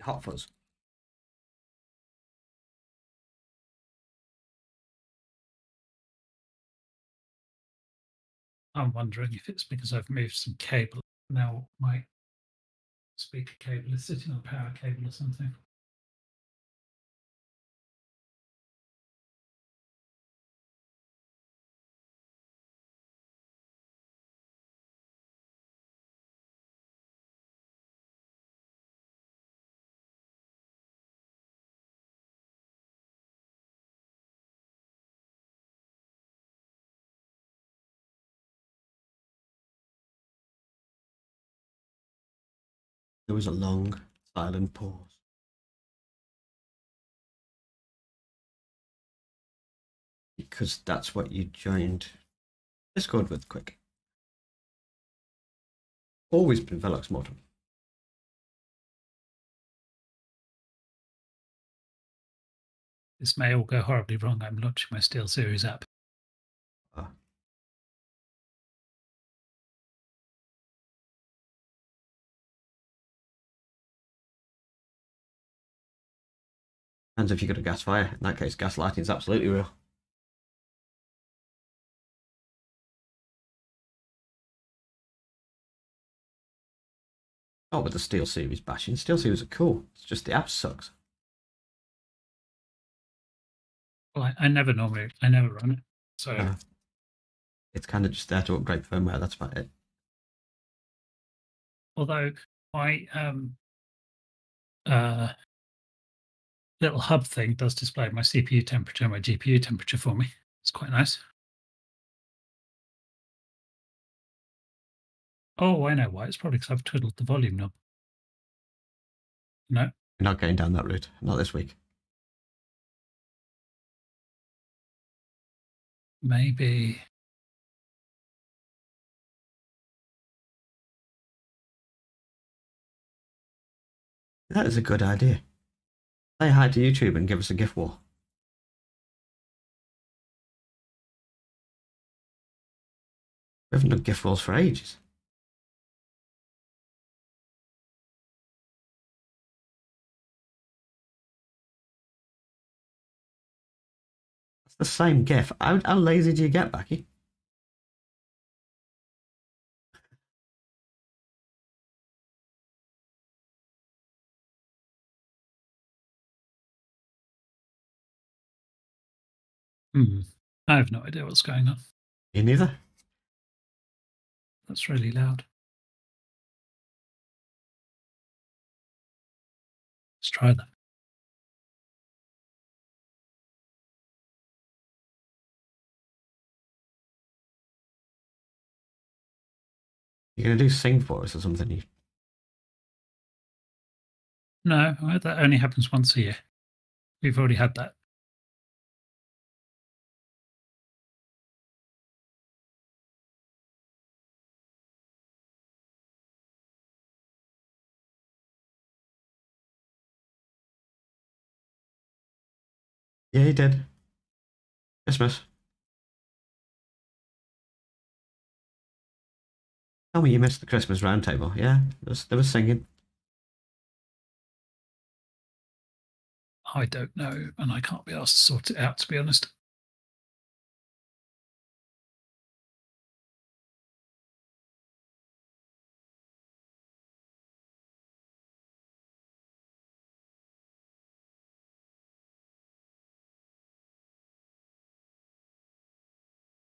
Hot Fuzz. I'm wondering if it's because I've moved some cable. Now my speaker cable is sitting on a power cable or something. There was a long, silent pause. Because that's what you joined Discord with, quick. Always been Velox Mortem. This may all go horribly wrong. I'm launching my SteelSeries app. Depends if you got a gas fire. In that case, gas lighting is absolutely real. Not with the SteelSeries bashing. SteelSeries are cool. It's just the app sucks. Well, I never run it. So it's kind of just there to upgrade firmware. That's about it. Although my little hub thing does display my CPU temperature and my GPU temperature for me. It's quite nice. Oh, I know why. It's probably because I've twiddled the volume knob. No. You're not going down that route. Not this week. Maybe. That is a good idea. Say hi to YouTube and give us a gift war. We haven't done gift wars for ages. It's the same GIF. How lazy do you get, Becky? I have no idea what's going on. You neither? That's really loud. Let's try that. You're going to do sing for us or something? No, that only happens once a year. We've already had that. Yeah, you did. Christmas. Tell me you missed the Christmas roundtable. Yeah, there was singing. I don't know, and I can't be asked to sort it out, to be honest.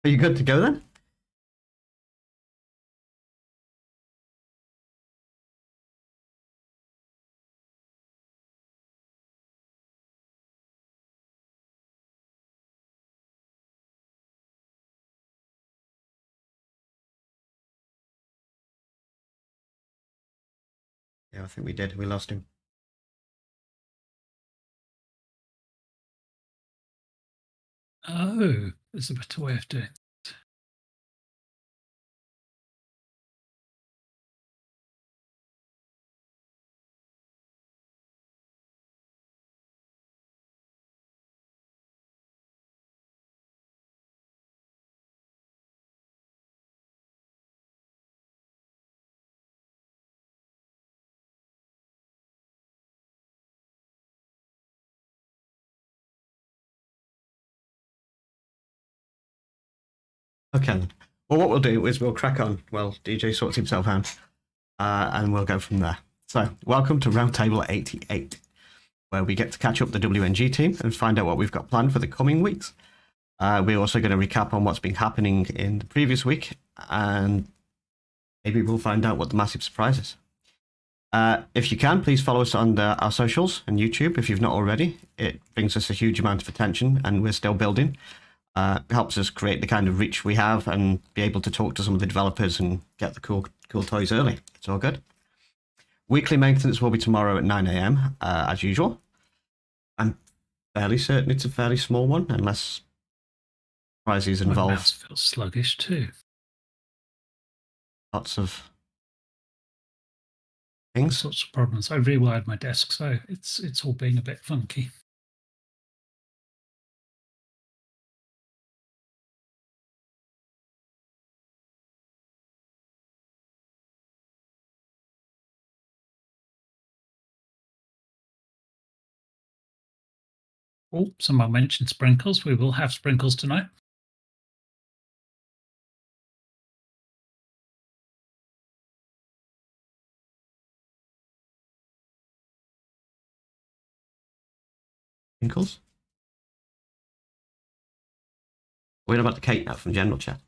Are you good to go then? Yeah, I think we did. We lost him. Oh, there's a better way of doing it. Okay. Then. Well, what we'll do is we'll crack on. Well, DJ sorts himself out, and we'll go from there. So, welcome to Roundtable 88, where we get to catch up the WNG team and find out what we've got planned for the coming weeks. We're also going to recap on what's been happening in the previous week, and maybe we'll find out what the massive surprise is. If you can, please follow us on our socials and YouTube if you've not already. It brings us a huge amount of attention, and we're still building. It helps us create the kind of reach we have and be able to talk to some of the developers and get the cool toys early. It's all good. Weekly maintenance will be tomorrow at 9 a.m. As usual. I'm fairly certain it's a fairly small one, unless prizes involved. My mouse feels sluggish too. Lots of All things. sorts of problems. I rewired my desk, so it's all being a bit funky. Oh, someone mentioned sprinkles. We will have sprinkles tonight. Sprinkles? We're about the cake now from general chat.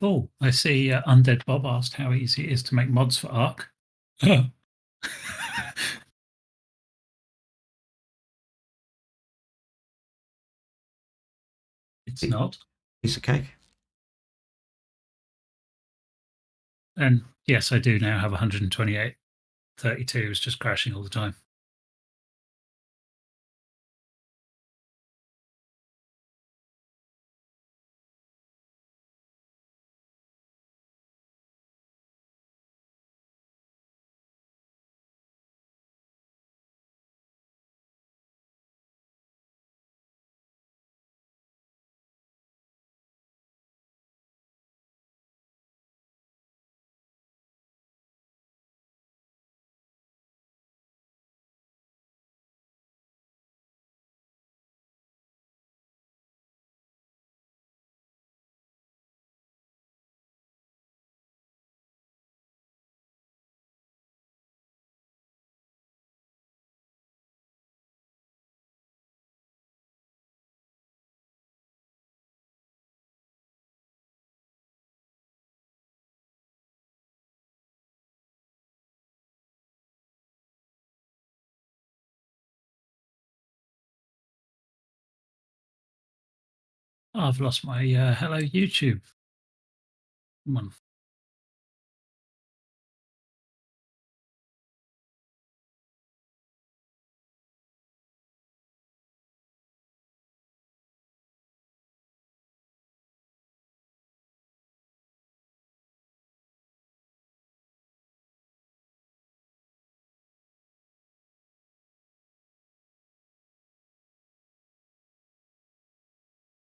Oh, I see Undead Bob asked how easy it is to make mods for Ark. It's not. Piece of cake. And yes, I do now have 128. 32 is just crashing all the time. Oh, I've lost my hello YouTube. Come on.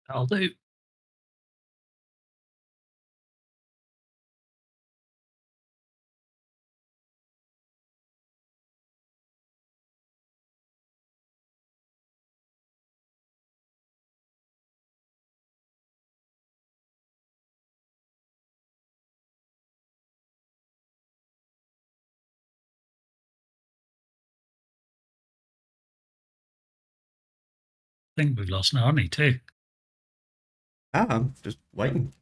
I'll do. I think we've lost Narni too. I'm just waiting.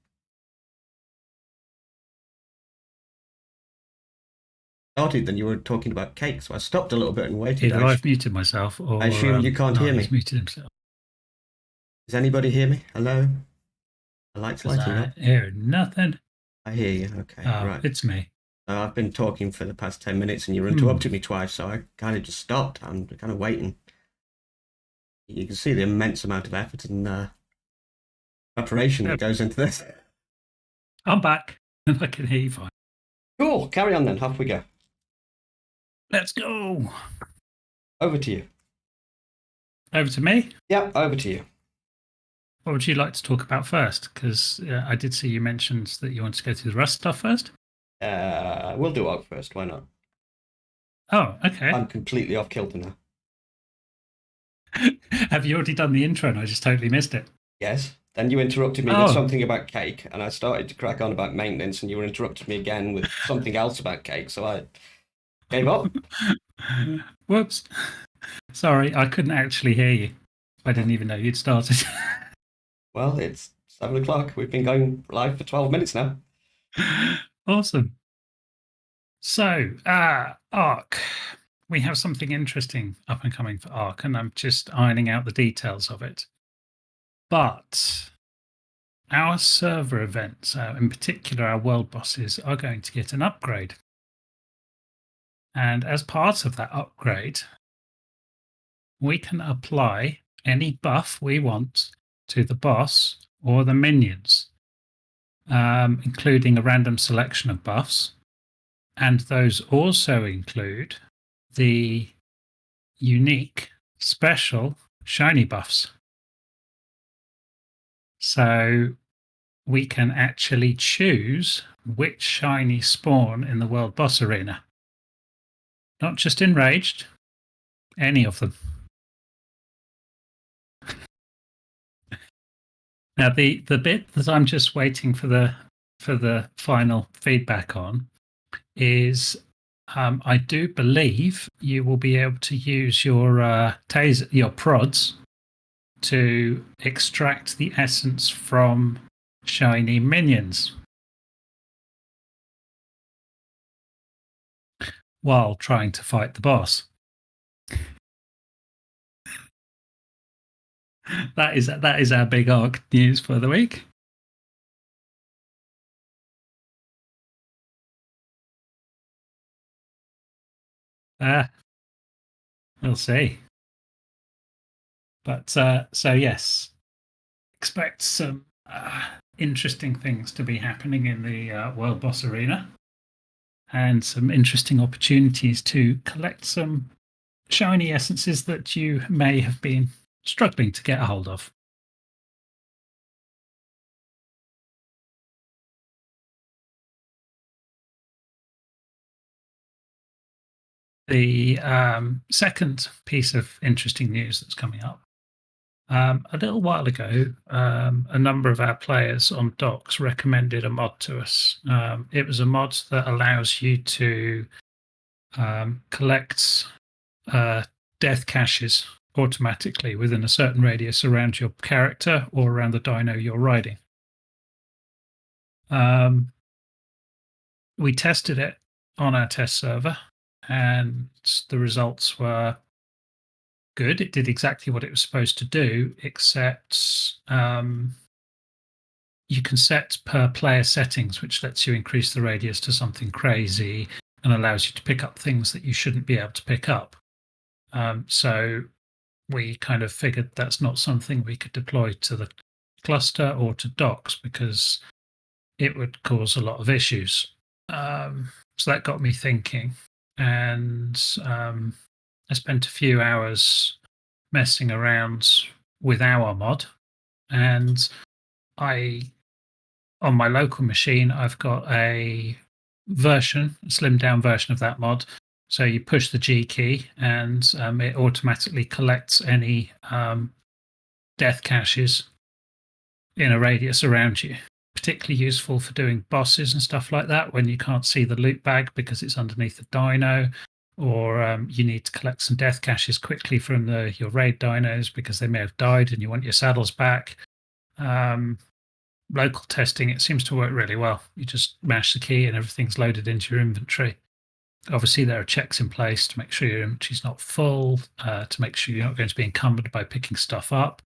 Started, then you were talking about cake, so I stopped a little bit and waited. Either I've muted myself or I assume you can't hear me. Narni's muted himself. Does anybody hear me? Hello? The light's lighting up. I hear nothing. I hear you. Okay, right. It's me. I've been talking for the past 10 minutes and you interrupted me twice, so I kind of just stopped. I'm kind of waiting. You can see the immense amount of effort and preparation that goes into this. I'm back and I can hear you fine. Cool. Carry on then. Off we go. Let's go. Over to you. Over to me? Yep, over to you. What would you like to talk about first? Because I did see you mentioned that you want to go through the Rust stuff first. We'll do Ark first. Why not? Oh, okay. I'm completely off kilter now. Have you already done the intro and I just totally missed it? Yes. Then you interrupted me with Oh, something about cake, and I started to crack on about maintenance, and you interrupted me again with something else about cake. So I gave up. whoops. Sorry, I couldn't actually hear you. I didn't even know you'd started. Well, it's 7 o'clock. We've been going live for 12 minutes now. Awesome. So, Arc. We have something interesting up and coming for Arc, and I'm just ironing out the details of it. But our server events, in particular our world bosses, are going to get an upgrade. And as part of that upgrade, we can apply any buff we want to the boss or the minions, including a random selection of buffs. And those also include the unique, special, shiny buffs. So we can actually choose which shiny spawn in the world boss arena. Not just enraged, any of them. Now the bit that I'm just waiting for the final feedback on is I do believe you will be able to use your your prods to extract the essence from shiny minions while trying to fight the boss. That is our big Arc news for the week. We'll see. But so yes, expect some interesting things to be happening in the World Boss Arena, and some interesting opportunities to collect some shiny essences that you may have been struggling to get a hold of. The second piece of interesting news that's coming up. A little while ago, a number of our players on Docs recommended a mod to us. It was a mod that allows you to collect death caches automatically within a certain radius around your character or around the dino you're riding. We tested it on our test server, and the results were good. It did exactly what it was supposed to do, except you can set per player settings, which lets you increase the radius to something crazy and allows you to pick up things that you shouldn't be able to pick up. So we kind of figured that's not something we could deploy to the cluster or to Docs because it would cause a lot of issues. So that got me thinking, and I spent a few hours messing around with our mod, and on my local machine, I've got a slimmed down version of that mod. So you push the G key and it automatically collects any death caches in a radius around you. Particularly useful for doing bosses and stuff like that when you can't see the loot bag because it's underneath the dino, or you need to collect some death caches quickly from your raid dinos because they may have died and you want your saddles back. Local testing, it seems to work really well. You just mash the key and everything's loaded into your inventory. Obviously, there are checks in place to make sure your inventory's not full, to make sure you're not going to be encumbered by picking stuff up,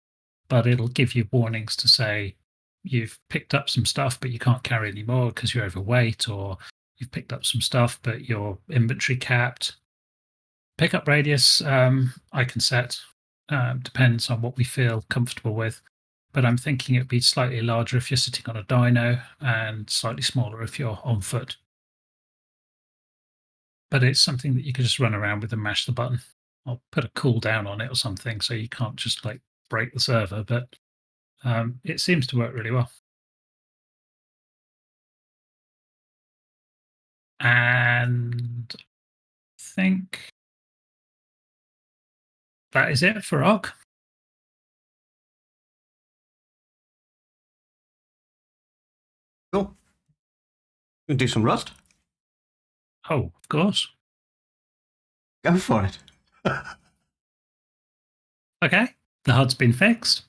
but it'll give you warnings to say you've picked up some stuff, but you can't carry any more because you're overweight, or you've picked up some stuff, but your inventory capped. Pickup radius, I can set, depends on what we feel comfortable with. But I'm thinking it'd be slightly larger if you're sitting on a dino and slightly smaller if you're on foot. But it's something that you could just run around with and mash the button. I'll put a cooldown on it or something so you can't just like break the server. But it seems to work really well. And I think that is it for ARC. Cool. We'll do some Rust. Oh, of course. Go for it. Okay. The HUD's been fixed.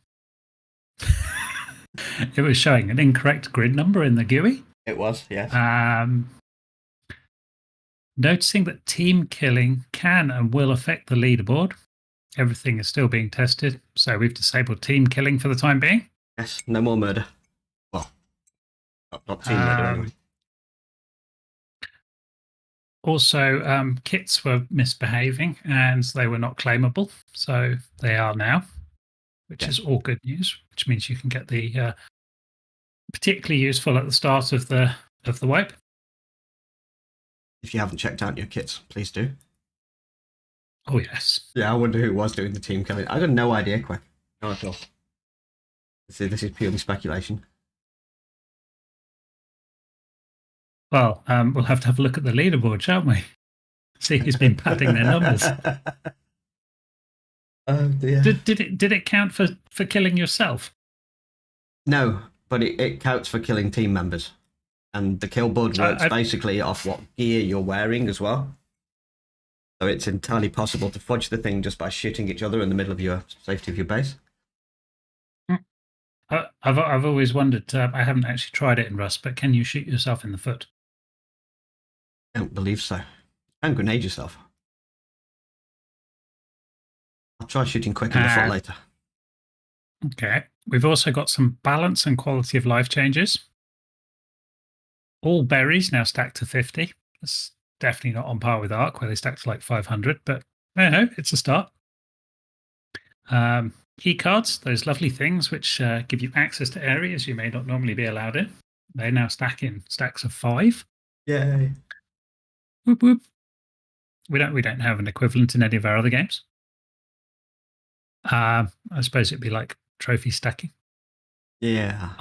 It was showing an incorrect grid number in the GUI. It was, yes. Noticing that team killing can and will affect the leaderboard. Everything is still being tested, so we've disabled team killing for the time being. Yes, no more murder. Well, not team murder anyway. Also, kits were misbehaving and they were not claimable, so they are now, which is all good news. Which means you can get the particularly useful at the start of the wipe. If you haven't checked out your kits, please do. Oh yes. Yeah, I wonder who was doing the team killing. I got no idea, Quick. No at all. This is purely speculation. Well, we'll have to have a look at the leaderboard, shan't we? See who's been padding their numbers. Oh dear. Did it count for killing yourself? No, but it counts for killing team members. And the kill board works basically off what gear you're wearing as well. So it's entirely possible to fudge the thing just by shooting each other in the middle of your safety of your base. I've always wondered. I haven't actually tried it in Rust, but can you shoot yourself in the foot? I don't believe so. And grenade yourself. I'll try shooting Quick in the foot later. Okay. We've also got some balance and quality of life changes. All berries now stacked to 50. That's definitely not on par with Arc, where they stack to like 500, but I know, it's a start. Key cards, those lovely things which give you access to areas you may not normally be allowed in. They now stack in stacks of 5. Yay. Whoop whoop. We don't have an equivalent in any of our other games. I suppose it'd be like trophy stacking. Yeah.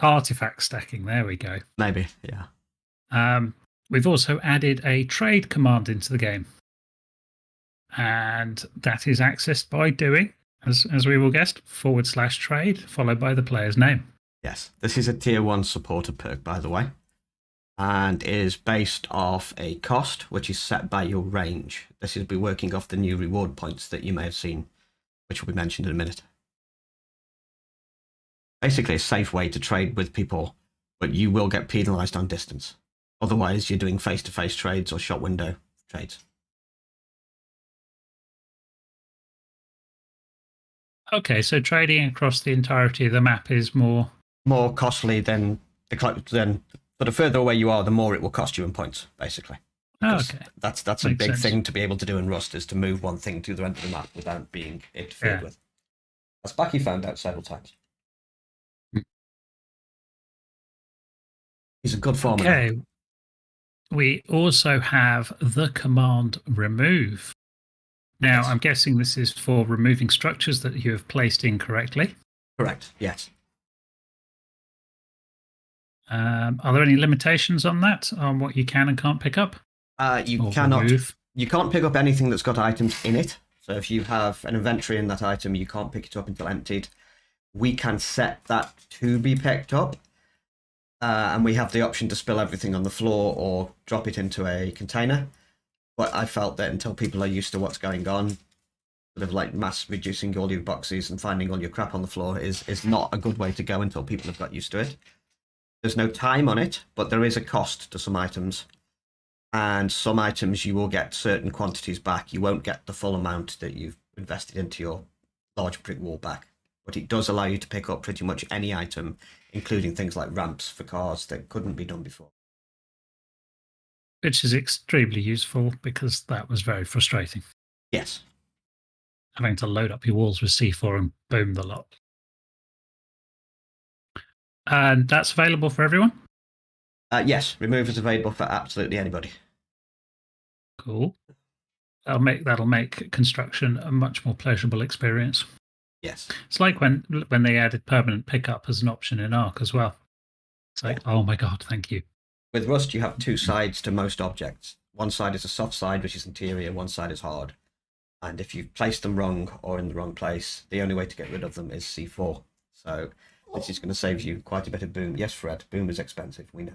Artifact stacking. There we go. Maybe, yeah. We've also added a trade command into the game. And that is accessed by doing, as we will guess, /trade, followed by the player's name. Yes, this is a tier 1 supporter perk, by the way, and is based off a cost which is set by your range. This will be working off the new reward points that you may have seen, which will be mentioned in a minute. Basically a safe way to trade with people, but you will get penalised on distance. Otherwise, you're doing face-to-face trades or shot window trades. Okay, so trading across the entirety of the map is more costly than the further away you are, the more it will cost you in points, basically. Okay. That's a big thing to be able to do in Rust, is to move one thing to the end of the map without being interfered with. As Bucky found out several times. He's a good farmer. Okay. We also have the command remove. Now, yes. I'm guessing this is for removing structures that you have placed incorrectly. Correct, yes. Are there any limitations on that, on what you can and can't pick up? You can't pick up anything that's got items in it. So if you have an inventory in that item, you can't pick it up until emptied. We can set that to be picked up. And we have the option to spill everything on the floor or drop it into a container. But I felt that until people are used to what's going on, sort of like mass reducing all your boxes and finding all your crap on the floor is not a good way to go until people have got used to it. There's no time on it, but there is a cost to some items. And some items you will get certain quantities back. You won't get the full amount that you've invested into your large brick wall back. But it does allow you to pick up pretty much any item, including things like ramps for cars that couldn't be done before. Which is extremely useful, because that was very frustrating. Yes. Having to load up your walls with C4 and boom the lot. And that's available for everyone? Yes, remove is available for absolutely anybody. Cool. That'll make construction a much more pleasurable experience. Yes. It's like when they added permanent pickup as an option in Arc as well. It's like, oh my god, thank you. With Rust, you have two sides to most objects. One side is a soft side, which is interior. One side is hard. And if you place them wrong or in the wrong place, the only way to get rid of them is C4. So this is going to save you quite a bit of boom. Yes, Fred, boom is expensive, we know.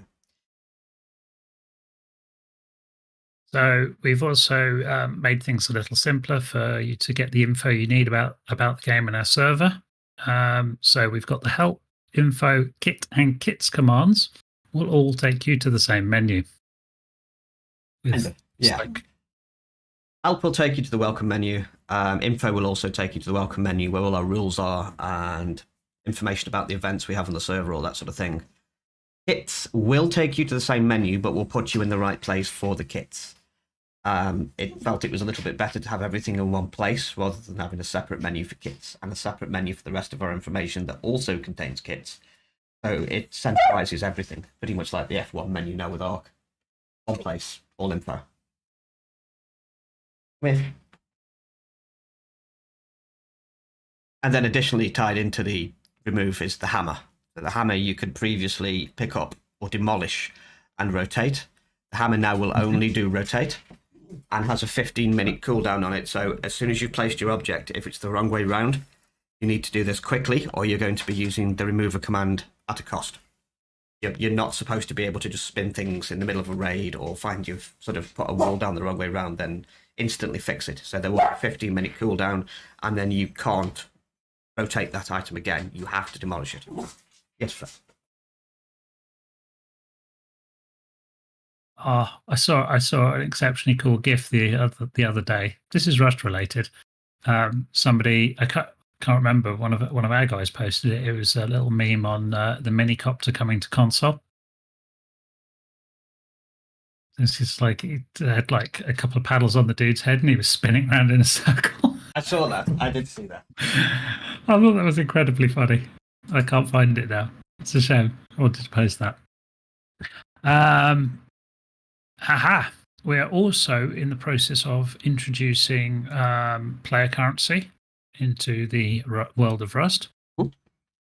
So we've also made things a little simpler for you to get the info you need about the game and our server. So we've got the help, info, kit, and kits commands will all take you to the same menu. Yeah. Help will take you to the welcome menu. Info will also take you to the welcome menu where all our rules are and information about the events we have on the server, all that sort of thing. Kits will take you to the same menu, but will put you in the right place for the kits. It felt it was a little bit better to have everything in one place rather than having a separate menu for kits and a separate menu for the rest of our information that also contains kits. So it centralizes everything, pretty much like the F1 menu now with Arc. One place, all info. And then additionally tied into the remove is the hammer. So the hammer you could previously pick up or demolish and rotate. The hammer now will only do rotate and has a 15-minute cooldown on it. So as soon as you've placed your object, if it's the wrong way round, you need to do this quickly or you're going to be using the remover command at a cost. You're not supposed to be able to just spin things in the middle of a raid or find you've sort of put a wall down the wrong way round, then instantly fix it. So there will be a 15-minute cooldown and then you can't rotate that item again. You have to demolish it. Yes, Fred. I saw an exceptionally cool GIF the other day. This is Rust related. Somebody, I can't remember, one of our guys posted it. It was a little meme on the minicopter coming to console. It's just like it had like a couple of paddles on the dude's head, and he was spinning around in a circle. I saw that. I did see that. I thought that was incredibly funny. I can't find it now. It's a shame. I wanted to post that. We are also in the process of introducing player currency into the world of Rust.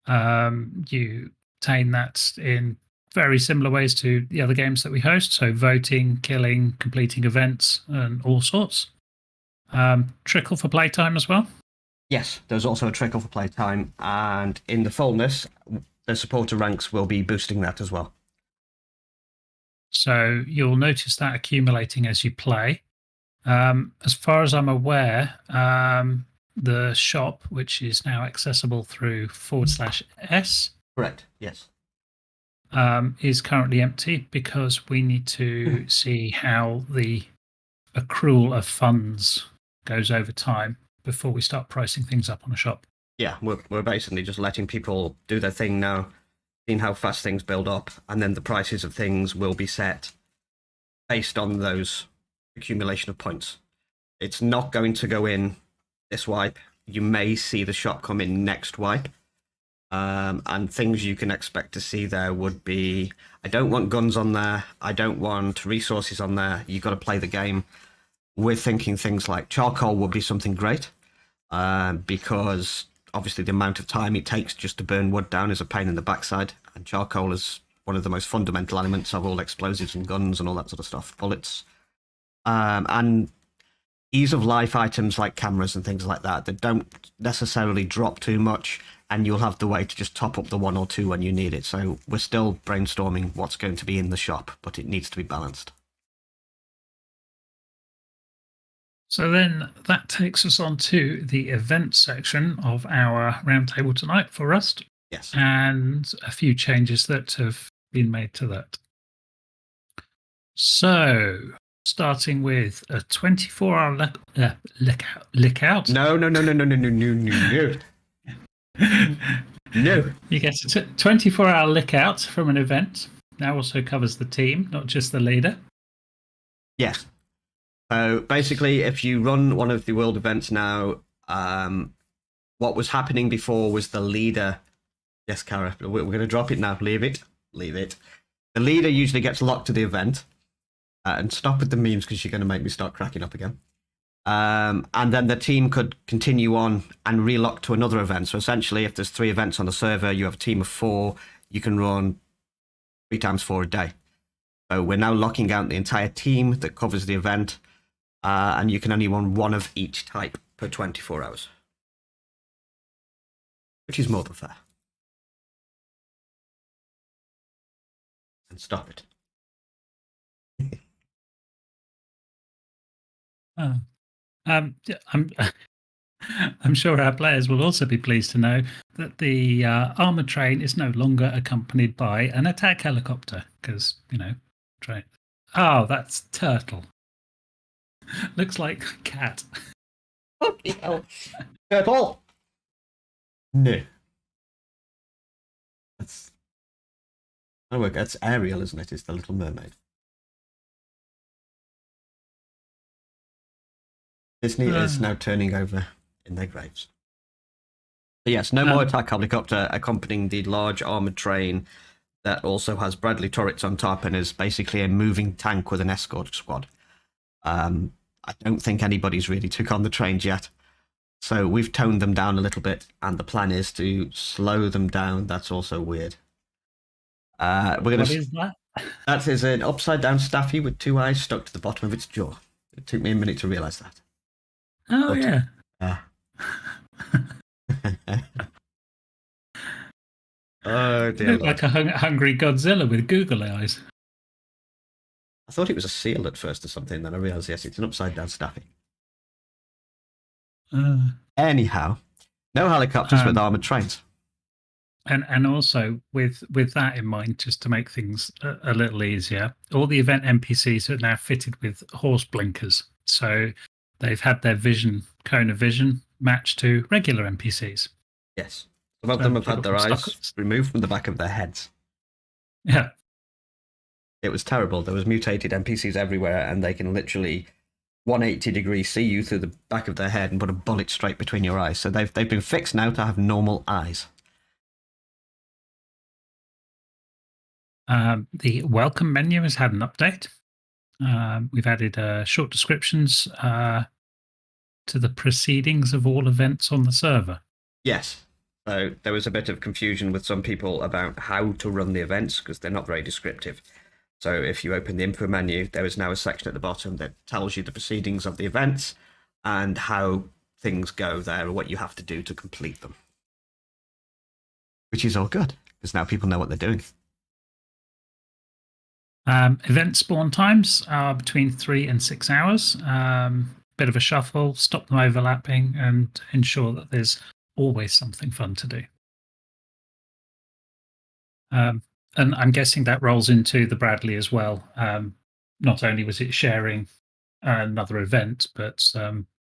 You obtain that in very similar ways to the other games that we host. So voting, killing, completing events, and all sorts. Trickle for playtime as well. Yes, there's also a trickle for playtime, and in the fullness, the supporter ranks will be boosting that as well. So you'll notice that accumulating as you play. As far as I'm aware, the shop, which is now accessible through /S. Correct, yes. Is currently empty because we need to see how the accrual of funds goes over time before we start pricing things up on a shop. Yeah, we're basically just letting people do their thing now, seeing how fast things build up, and then the prices of things will be set based on those accumulation of points. It's not going to go in this wipe. You may see the shop come in next wipe. And things you can expect to see there would be, I don't want guns on there, I don't want resources on there, you've got to play the game. We're thinking things like charcoal would be something great, because obviously the amount of time it takes just to burn wood down is a pain in the backside, and charcoal is one of the most fundamental elements of all explosives and guns and all that sort of stuff, bullets. And ease of life items like cameras and things like that don't necessarily drop too much, and you'll have the way to just top up the one or two when you need it. So we're still brainstorming what's going to be in the shop, but it needs to be balanced. So then that takes us on to the event section of our roundtable tonight for Rust. Yes. And a few changes that have been made to that. So, starting with a 24-hour lookout. No. No. You get a 24-hour lookout from an event. Now also covers the team, not just the leader. Yes. So basically, if you run one of the world events now, what was happening before was the leader. Yes, Cara, we're going to drop it now. Leave it. The leader usually gets locked to the event. And stop with the memes because you're going to make me start cracking up again. And then the team could continue on and relock to another event. So essentially, if there's 3 events on the server, you have a team of 4. You can run 3 times 4 a day. So we're now locking out the entire team that covers the event, and you can only run one of each type per 24 hours, which is more than fair. And stop it. I'm sure our players will also be pleased to know that the armored train is no longer accompanied by an attack helicopter because, train. Oh, that's turtle. Looks like cat. Fucking hell. Turtle! No. That's... Oh, look, that's Ariel, isn't it? It's the Little Mermaid. Disney is now turning over in their graves. So yes, no more attack helicopter accompanying the large armored train that also has Bradley turrets on top and is basically a moving tank with an escort squad. I don't think anybody's really took on the trains yet. So we've toned them down a little bit, and the plan is to slow them down. That's also weird. What is that? That is an upside-down staffy with two eyes stuck to the bottom of its jaw. It took me a minute to realise that. Oh, yeah. Oh, dear Lord. Like a hungry Godzilla with googly eyes. I thought it was a seal at first or something, then I realised, yes, it's an upside-down staffy. Anyhow, no helicopters with armoured trains. And also, with that in mind, just to make things a little easier, all the event NPCs are now fitted with horse blinkers. So they've had their cone of vision matched to regular NPCs. Yes. Some of them have had their eyes removed from the back of their heads. Yeah. It was terrible. There was mutated NPCs everywhere, and they can literally 180 degrees see you through the back of their head and put a bullet straight between your eyes. So they've been fixed now to have normal eyes. The welcome menu has had an update. We've added short descriptions to the proceedings of all events on the server. Yes. So there was a bit of confusion with some people about how to run the events because they're not very descriptive. So if you open the info menu, there is now a section at the bottom that tells you the proceedings of the events and how things go there or what you have to do to complete them. Which is all good because now people know what they're doing. Event spawn times are between 3 and 6 hours. Bit of a shuffle, stop them overlapping, and ensure that there's always something fun to do. And I'm guessing that rolls into the Bradley as well. Not only was it sharing another event, but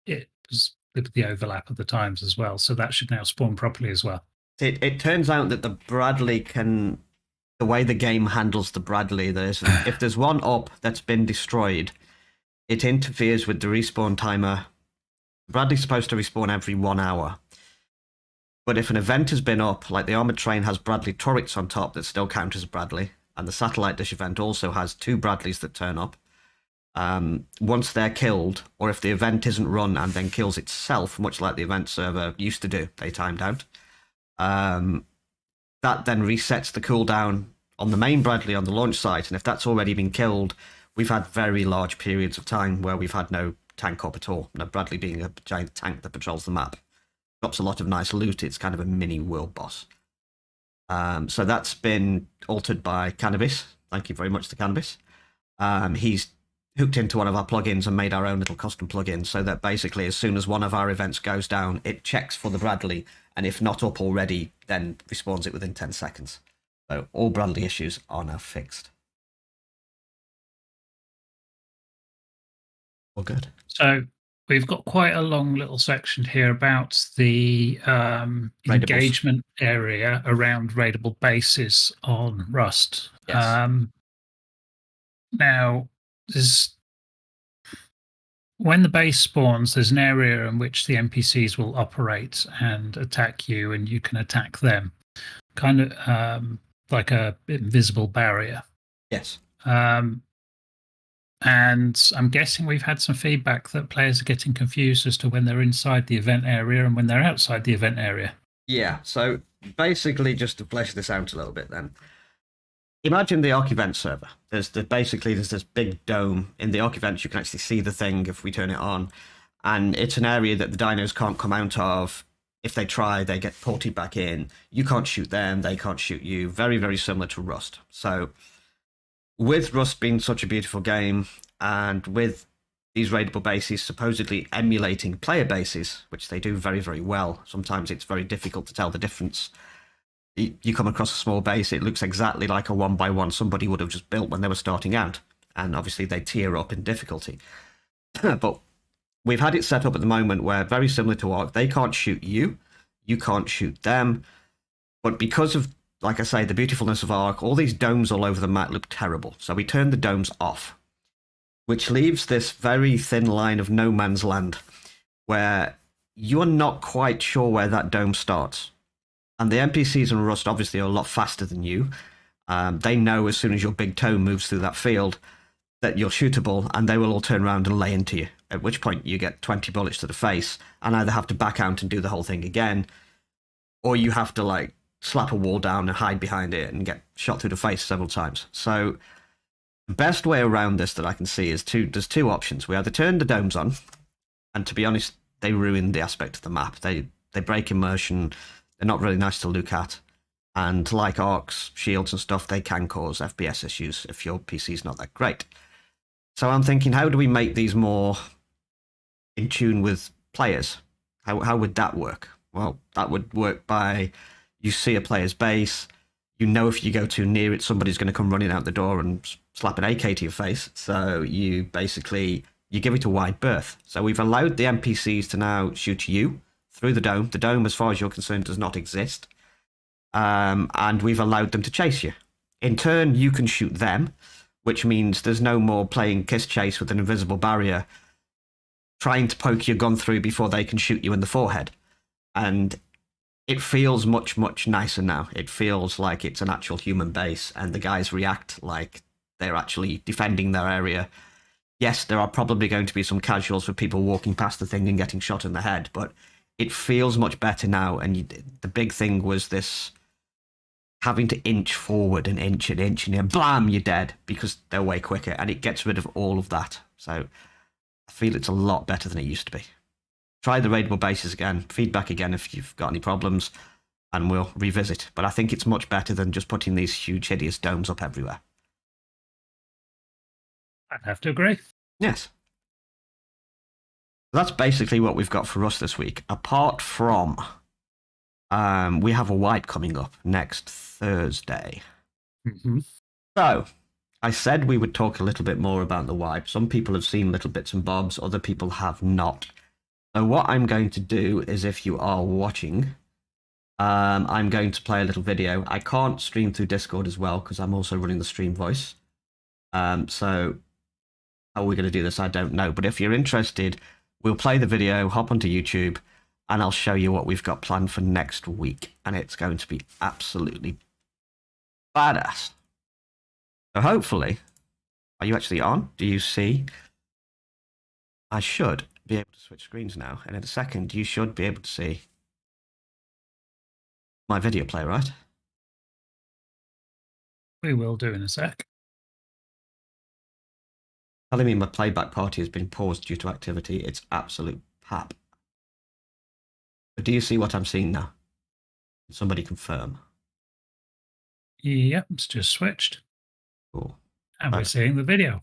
it was with the overlap of the times as well. So that should now spawn properly as well. It turns out that the Bradley can... The way the game handles the Bradley, if there's one up that's been destroyed, it interferes with the respawn timer. Bradley's supposed to respawn every 1 hour. But if an event has been up, like the armoured train has Bradley turrets on top that still count as Bradley, and the satellite dish event also has 2 Bradleys that turn up. Once they're killed, or if the event isn't run and then kills itself, much like the event server used to do, they timed out, that then resets the cooldown on the main Bradley on the launch site, and if that's already been killed, we've had very large periods of time where we've had no tank up at all. No Bradley being a giant tank that patrols the map. Drops a lot of nice loot. It's kind of a mini world boss. So that's been altered by Cannabis. Thank you very much to Cannabis. He's hooked into one of our plugins and made our own little custom plugin so that basically as soon as one of our events goes down, it checks for the Bradley, and if not up already, then respawns it within 10 seconds. So all Bradley issues are now fixed. All good. So we've got quite a long little section here about the engagement area around raidable bases on Rust. Yes. Now, when the base spawns, there's an area in which the NPCs will operate and attack you, and you can attack them. Kind of like a invisible barrier. Yes. And I'm guessing we've had some feedback that players are getting confused as to when they're inside the event area and when they're outside the event area. Yeah, so basically just to flesh this out a little bit then. imagine the Arc Event server. Basically there's this big dome. In the Arc Events, you can actually see the thing if we turn it on. And it's an area that the dinos can't come out of. If they try, they get ported back in. You can't shoot them, they can't shoot you. Very, very similar to Rust. So with Rust being such a beautiful game, and with these raidable bases supposedly emulating player bases, which they do very, very well, sometimes it's very difficult to tell the difference. You come across a small base, it looks exactly like a 1x1 somebody would have just built when they were starting out. And obviously they tier up in difficulty. But we've had it set up at the moment where, very similar to Ark, they can't shoot you, you can't shoot them. But because of, like I say, the beautifulness of Ark, all these domes all over the map look terrible. So we turned the domes off, which leaves this very thin line of no man's land where you're not quite sure where that dome starts. And the NPCs in Rust obviously are a lot faster than you. They know as soon as your big toe moves through that field that you're shootable, and they will all turn around and lay into you, at which point you get 20 bullets to the face and either have to back out and do the whole thing again, or you have to like slap a wall down and hide behind it and get shot through the face several times. So the best way around this that I can see is there's two options. We either turn the domes on, and to be honest, they ruin the aspect of the map. They break immersion. They're not really nice to look at. And like arcs, shields and stuff, they can cause FPS issues if your PC's not that great. So I'm thinking, how do we make these more in tune with players? How would that work? Well, that would work by, you see a player's base, you know if you go too near it, somebody's going to come running out the door and slap an AK to your face. So you give it a wide berth. So we've allowed the NPCs to now shoot you through the dome. The dome, as far as you're concerned, does not exist. And we've allowed them to chase you. In turn, you can shoot them, which means there's no more playing kiss chase with an invisible barrier, trying to poke your gun through before they can shoot you in the forehead. And it feels much, much nicer now. It feels like it's an actual human base, and the guys react like they're actually defending their area. Yes, there are probably going to be some casuals for people walking past the thing and getting shot in the head, but it feels much better now. And the big thing was this having to inch forward and inch and inch, and then blam, you're dead, because they're way quicker, and it gets rid of all of that. So I feel it's a lot better than it used to be. Try the raidable bases again, feedback again if you've got any problems, and we'll revisit. But I think it's much better than just putting these huge, hideous domes up everywhere. I'd have to agree. Yes. That's basically what we've got for us this week, apart from we have a wipe coming up next Thursday. Mm-hmm. So I said we would talk a little bit more about the wipe. Some people have seen little bits and bobs, other people have not. So what I'm going to do is, if you are watching, I'm going to play a little video. I can't stream through Discord as well because I'm also running the stream voice. So how are we going to do this? I don't know. But if you're interested, we'll play the video, hop onto YouTube, and I'll show you what we've got planned for next week. And it's going to be absolutely badass. So hopefully, are you actually on? Do you see? I should be able to switch screens now. And in a second, you should be able to see my video play, right? We will do in a sec. Telling me my playback party has been paused due to activity. It's absolute pap. But do you see what I'm seeing now? Can somebody confirm? Yep, it's just switched. Cool. And we're seeing the video.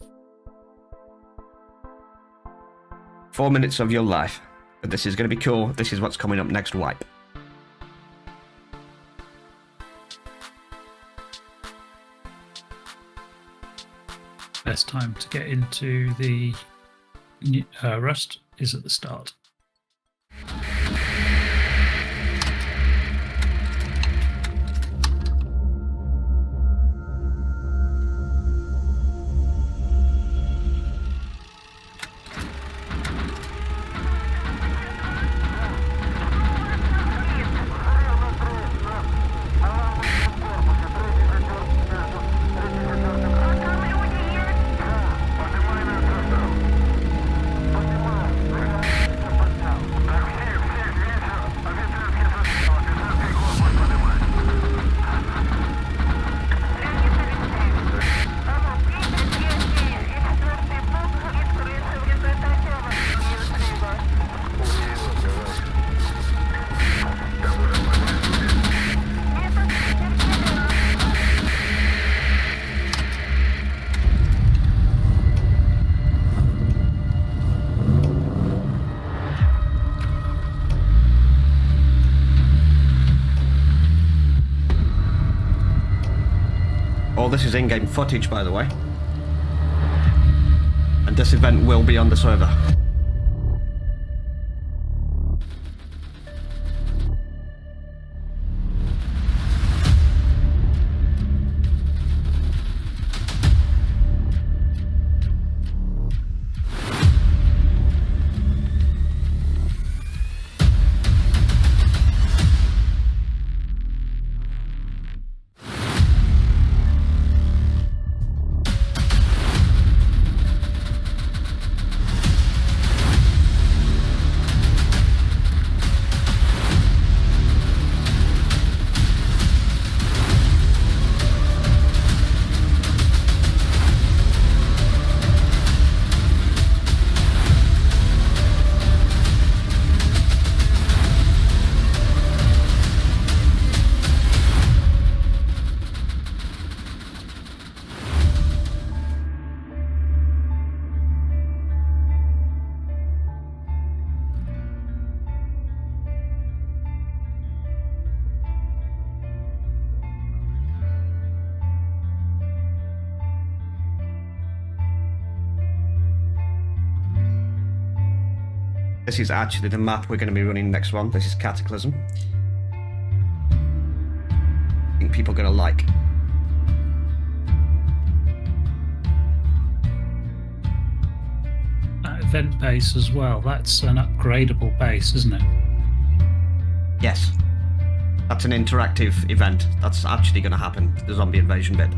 4 minutes of your life. But this is going to be cool. This is what's coming up next wipe. Best time to get into the Rust is at the start. All this is in-game footage, by the way. And this event will be on the server. This is actually the map we're going to be running next one. This is Cataclysm. I think people are going to like. That event base as well, that's an upgradable base, isn't it? Yes. That's an interactive event. That's actually going to happen, the zombie invasion bit.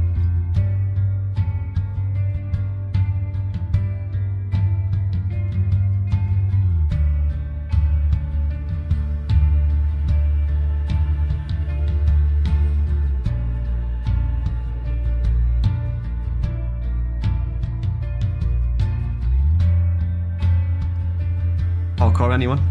Hardcore, anyone?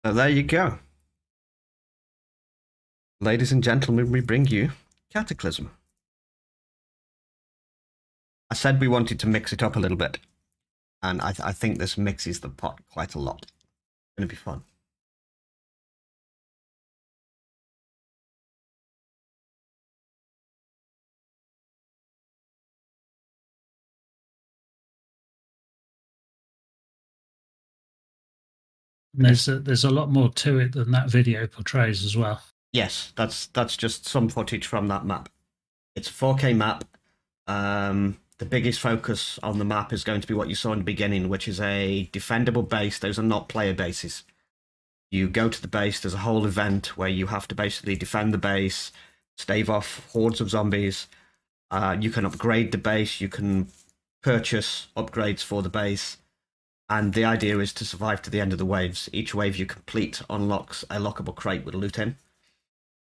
So there you go. Ladies and gentlemen, we bring you Cataclysm. I said we wanted to mix it up a little bit, and I think this mixes the pot quite a lot. It's going to be fun. There's a lot more to it than that video portrays as well. Yes, that's just some footage from that map. It's a 4K map. The biggest focus on the map is going to be what you saw in the beginning, which is a defendable base. Those are not player bases. You go to the base, there's a whole event where you have to basically defend the base, stave off hordes of zombies. You can upgrade the base, you can purchase upgrades for the base. And the idea is to survive to the end of the waves. Each wave you complete unlocks a lockable crate with loot in.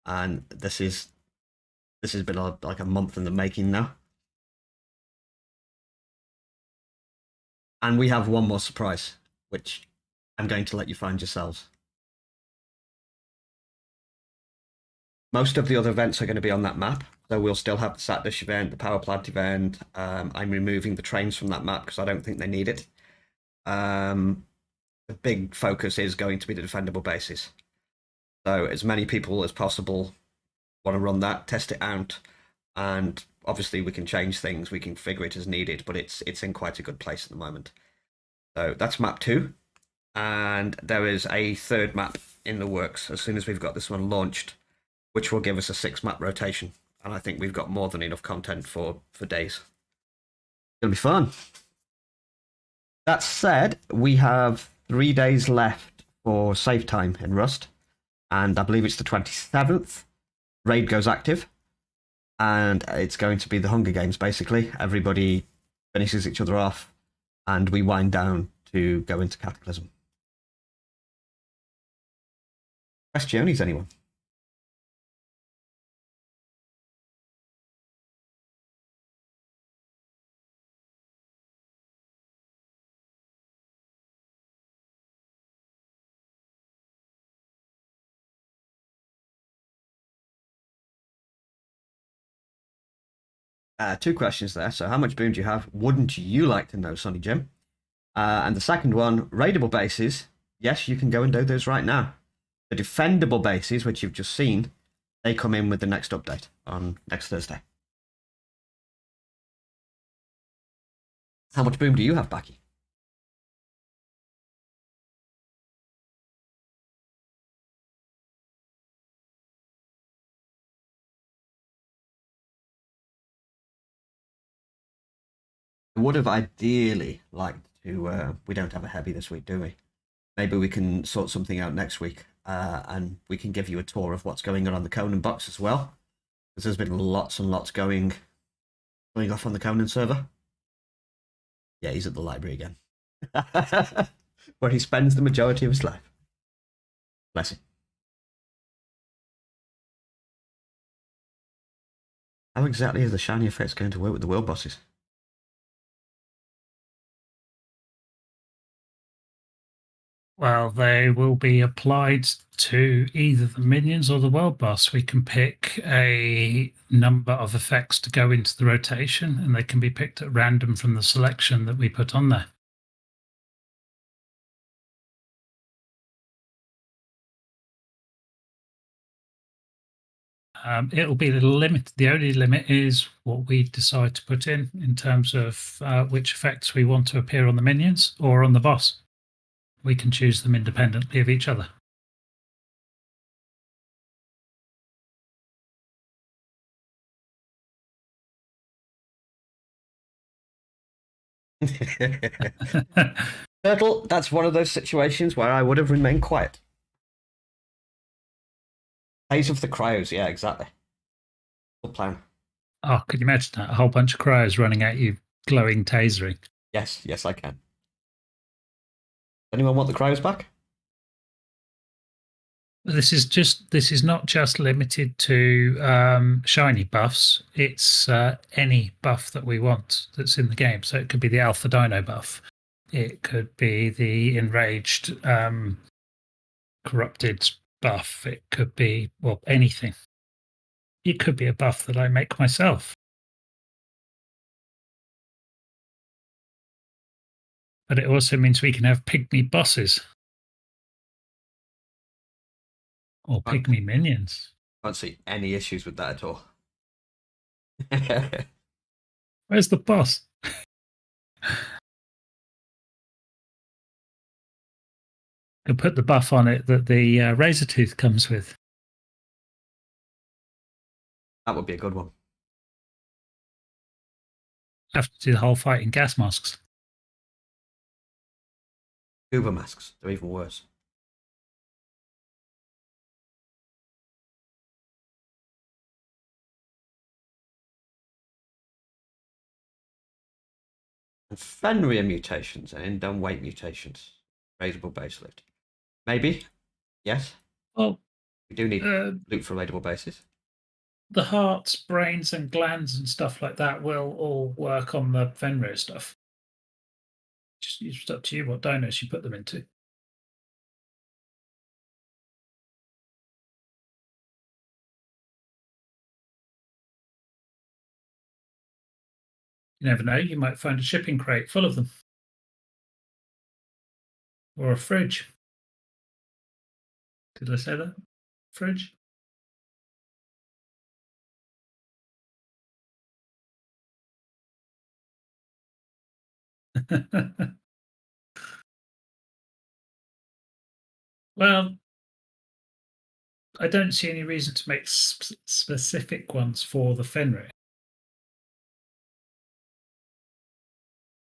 And this has been like a month in the making now. And we have one more surprise, which I'm going to let you find yourselves. Most of the other events are going to be on that map. So we'll still have the Sat Dish event, the Power Plant event. I'm removing the trains from that map because I don't think they need it. The big focus is going to be the defendable bases. So as many people as possible want to run that, test it out, and obviously we can change things, we can figure it as needed, but it's in quite a good place at the moment. So that's map 2, and there is a third map in the works as soon as we've got this one launched, which will give us a 6-map rotation, and I think we've got more than enough content for days. It'll be fun. That said, we have 3 days left for save time in Rust, and I believe it's the 27th. Raid goes active, and it's going to be the Hunger Games, basically. Everybody finishes each other off, and we wind down to go into Cataclysm. Questions, anyone? Two questions there. So, how much boom do you have? Wouldn't you like to know, Sonny Jim? And the second one, raidable bases. Yes, you can go and do those right now. The defendable bases, which you've just seen, they come in with the next update on next Thursday. How much boom do you have, Backy? I would have ideally liked to. We don't have a heavy this week, do we? Maybe we can sort something out next week, and we can give you a tour of what's going on the Conan box as well, because there's been lots and lots going off on the Conan server. Yeah, he's at the library again, where he spends the majority of his life. Bless him. How exactly is the shiny effects going to work with the world bosses? Well, they will be applied to either the minions or the world boss. We can pick a number of effects to go into the rotation, and they can be picked at random from the selection that we put on there. It'll be the limit. The only limit is what we decide to put in terms of which effects we want to appear on the minions or on the boss. We can choose them independently of each other. Turtle, that's one of those situations where I would have remained quiet. Phase of the cryos, yeah, exactly. Good plan. Oh, could you imagine that? A whole bunch of crows running at you, glowing tasering. Yes, I can. Anyone want the cryos back? This is not just limited to shiny buffs. It's any buff that we want that's in the game. So it could be the Alpha Dino buff. It could be the enraged corrupted buff. It could be, well, anything. It could be a buff that I make myself. But it also means we can have pygmy bosses. Or pygmy minions. Can't see any issues with that at all. Where's the boss? Could put the buff on it that the razor tooth comes with. That would be a good one. Have to do the whole fight in gas masks. Scuba masks, they're even worse. Fenrir mutations and indome weight mutations. Raisable base lift. Maybe. Yes. Well, We do need loot for raidable bases. the hearts, brains, and glands and stuff like that will all work on the Fenrir stuff. Just up to you what dinos you put them into. You never know, you might find a shipping crate full of them. Or a fridge. Did I say that? Fridge? Well, I don't see any reason to make specific ones for the Fenrir.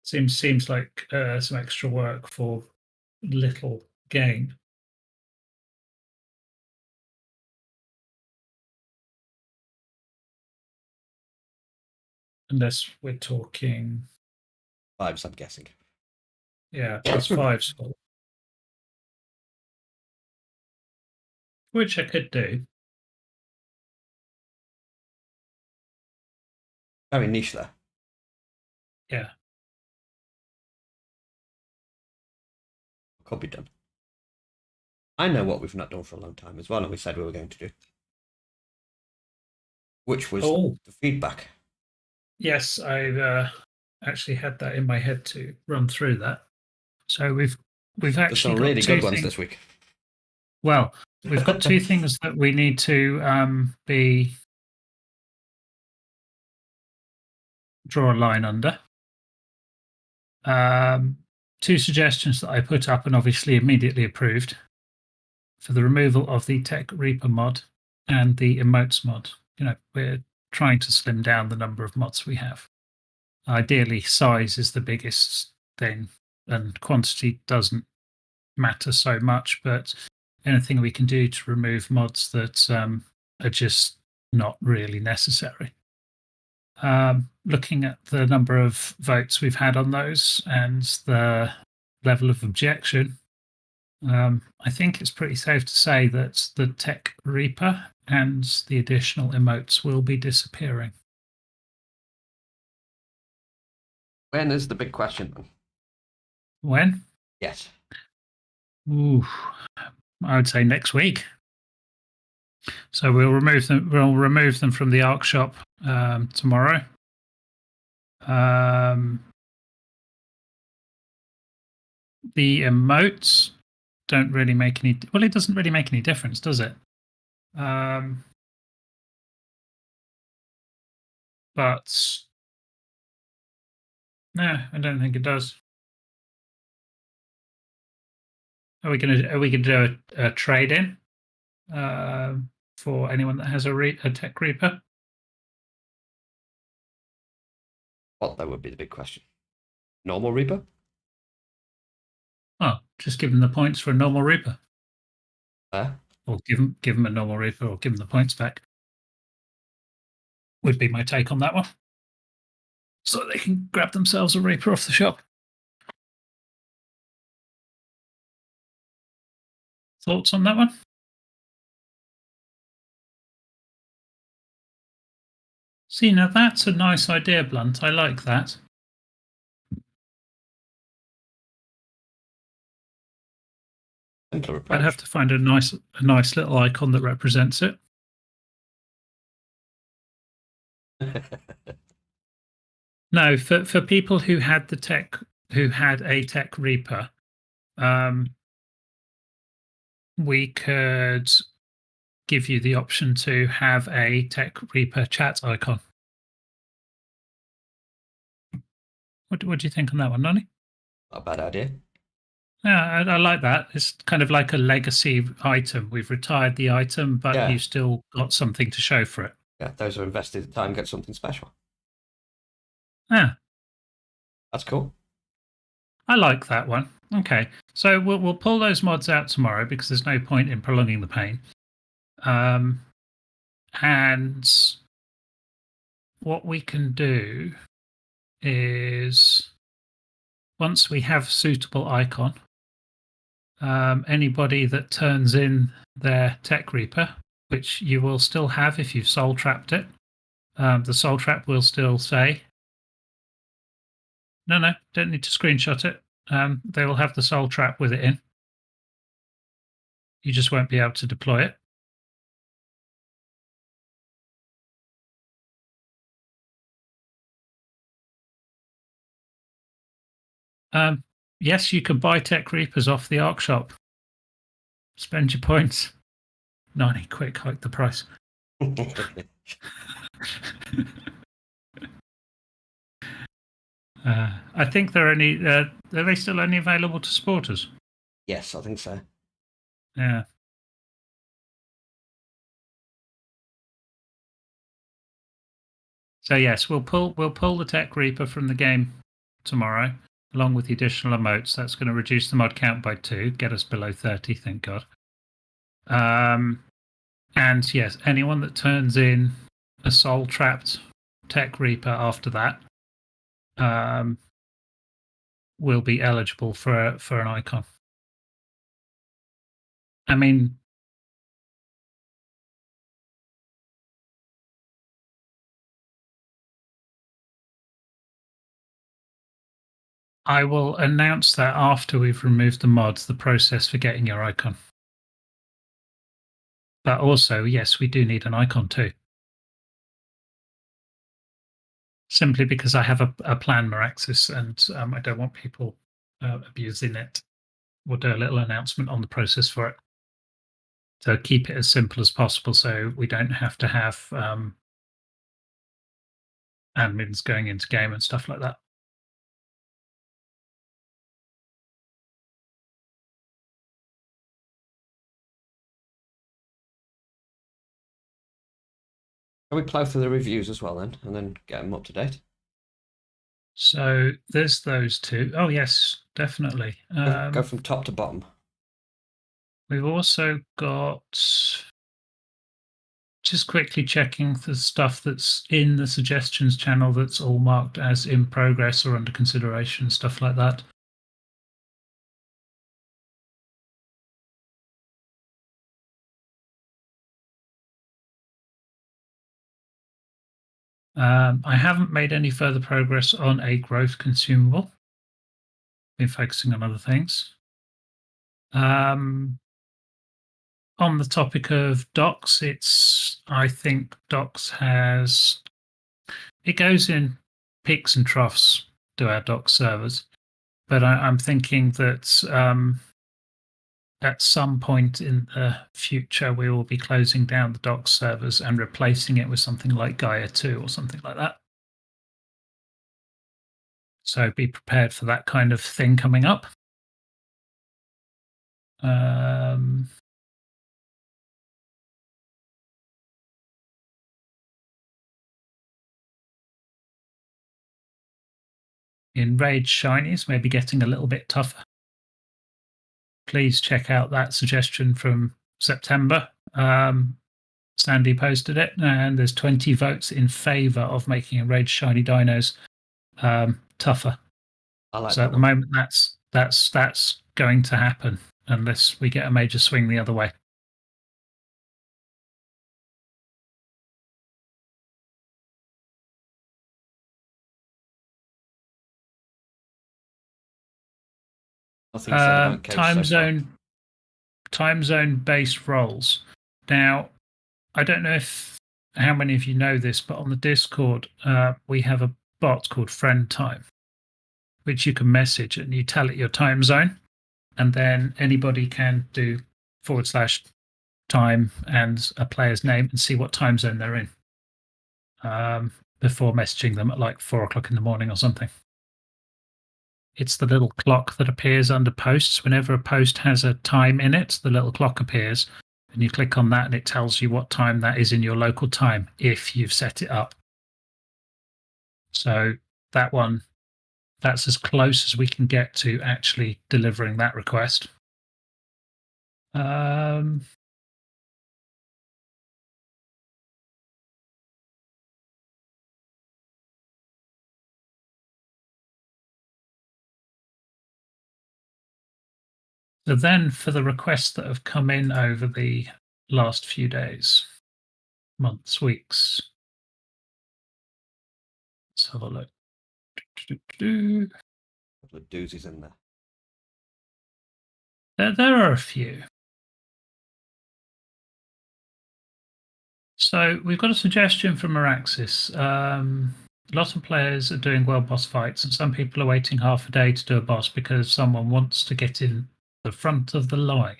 Seems like some extra work for little gain. Unless we're talking, 5s, I'm guessing. yeah, +5s, which I could do. Very niche there. Yeah. Could be done. I know what we've not done for a long time as well, and we said we were going to do. Which was the feedback. Yes, I've actually had that in my head to run through that. So we've actually some got really two good ones things. this week. Well, we've got two things that we need to draw a line under. Two suggestions that I put up and obviously immediately approved for the removal of the Tech Reaper mod and the emotes mod. We're trying to slim down the number of mods we have. Ideally, size is the biggest thing, and quantity doesn't matter so much, but anything we can do to remove mods that are just not really necessary. Looking at the number of votes we've had on those and the level of objection, I think it's pretty safe to say that the Tech Reaper and the additional emotes will be disappearing. When is the big question, then? When? Yes. Ooh, I would say next week. So we'll remove them. We'll remove them from the Arc Shop tomorrow. The emotes don't really make any. Well, it doesn't really make any difference, does it? But no, I don't think it does. Are we gonna do a trade in for anyone that has a Tech Reaper? What that would be the big question. Normal Reaper? Oh, just give them the points for a normal Reaper. Or give them a normal Reaper, or give them the points back. Would be my take on that one. So they can grab themselves a Reaper off the shop. Thoughts on that one? See, now that's a nice idea, Blunt. I like that. I'd have to find a nice little icon that represents it. No, for people who had a Tech Reaper, we could give you the option to have a Tech Reaper chat icon. What do you think on that one, Nonny? Not a bad idea. Yeah, I like that. It's kind of like a legacy item. We've retired the item, but you still got something to show for it. Yeah, those who invested time get something special. Yeah. That's cool. I like that one. Okay, so we'll pull those mods out tomorrow because there's no point in prolonging the pain. And what we can do is once we have suitable icon, anybody that turns in their Tech Reaper, which you will still have if you've soul trapped it, the soul trap will still say, no, don't need to screenshot it. They will have the soul trap with it in. You just won't be able to deploy it. Yes, you can buy Tech Reapers off the Arc Shop. Spend your points. 90, quick, hike the price. I think they're only. Are they still only available to supporters? Yes, I think so. Yeah. So yes, we'll pull the Tech Reaper from the game tomorrow, along with the additional emotes. That's going to reduce the mod count by 2, get us below 30. Thank God. And yes, anyone that turns in a soul trapped Tech Reaper after that will be eligible for an icon. I mean, I will announce that after we've removed the mods, the process for getting your icon. But also, yes, we do need an icon too. Simply because I have a plan Meraxis and I don't want people abusing it. We'll do a little announcement on the process for it. So keep it as simple as possible so we don't have to have admins going into game and stuff like that. Can we plow through the reviews as well then, and then get them up to date? So there's those two. Oh yes, definitely. Go from top to bottom. We've also got, just quickly checking the stuff that's in the suggestions channel that's all marked as in progress or under consideration, stuff like that. I haven't made any further progress on a growth consumable. Been focusing on other things. On the topic of docs, I think docs it goes in peaks and troughs to our docs servers, but I'm thinking that at some point in the future we will be closing down the docs servers and replacing it with something like Gaia 2 or something like that. So be prepared for that kind of thing coming up. Enraged Shinies may be getting a little bit tougher. Please check out that suggestion from September. Sandy posted it, and there's 20 votes in favor of making Enraged Shiny Dinos tougher. I like So that at the one. moment, that's going to happen unless we get a major swing the other way. Nothing said about Cage so far. Time zone based roles. Now, I don't know how many of you know this, but on the Discord, we have a bot called Friend Time, which you can message and you tell it your time zone, and then anybody can do /time and a player's name and see what time zone they're in before messaging them at like 4 o'clock in the morning or something. It's the little clock that appears under posts. Whenever a post has a time in it, the little clock appears, and you click on that and it tells you what time that is in your local time if you've set it up. So that one, that's as close as we can get to actually delivering that request. So then for the requests that have come in over the last few days, months, weeks, let's have a look. Couple of doozies in there. There are a few. So we've got a suggestion from Araxis. Lots of players are doing world boss fights, and some people are waiting half a day to do a boss because someone wants to get in the front of the line.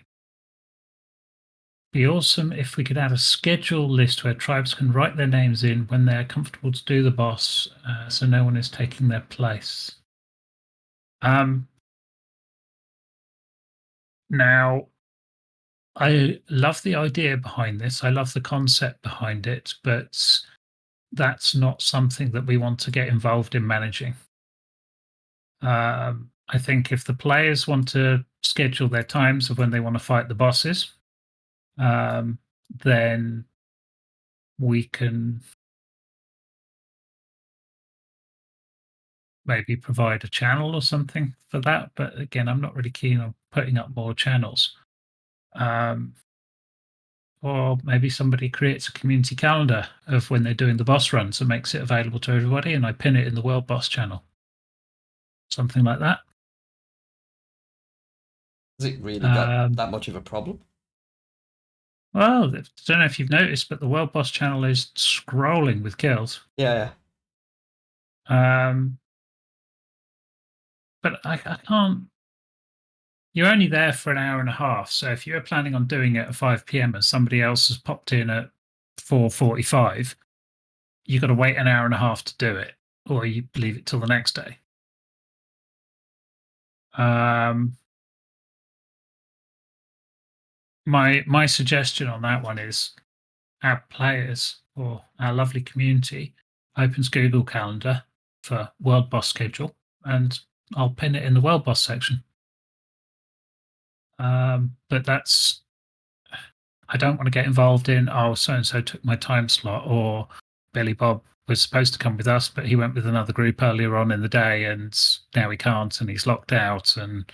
Be awesome if we could add a schedule list where tribes can write their names in when they're comfortable to do the boss, so no one is taking their place. Now, I love the idea behind this. I love the concept behind it, but that's not something that we want to get involved in managing. I think if the players want to schedule their times of when they want to fight the bosses, then we can maybe provide a channel or something for that. But again, I'm not really keen on putting up more channels. Or maybe somebody creates a community calendar of when they're doing the boss runs and makes it available to everybody, and I pin it in the World Boss channel. Something like that. Has it really got that much of a problem? Well, I don't know if you've noticed, but the World Boss channel is scrolling with kills. Yeah. But I can't. You're only there for an hour and a half, so if you're planning on doing it at 5 p.m. and somebody else has popped in at 4:45, you've got to wait an hour and a half to do it, or you leave it till the next day. My suggestion on that one is our players or our lovely community opens Google Calendar for World Boss schedule, and I'll pin it in the World Boss section. But that's, I don't want to get involved in, oh, so and so took my time slot, or Billy Bob was supposed to come with us, but he went with another group earlier on in the day, and now he can't, and he's locked out. And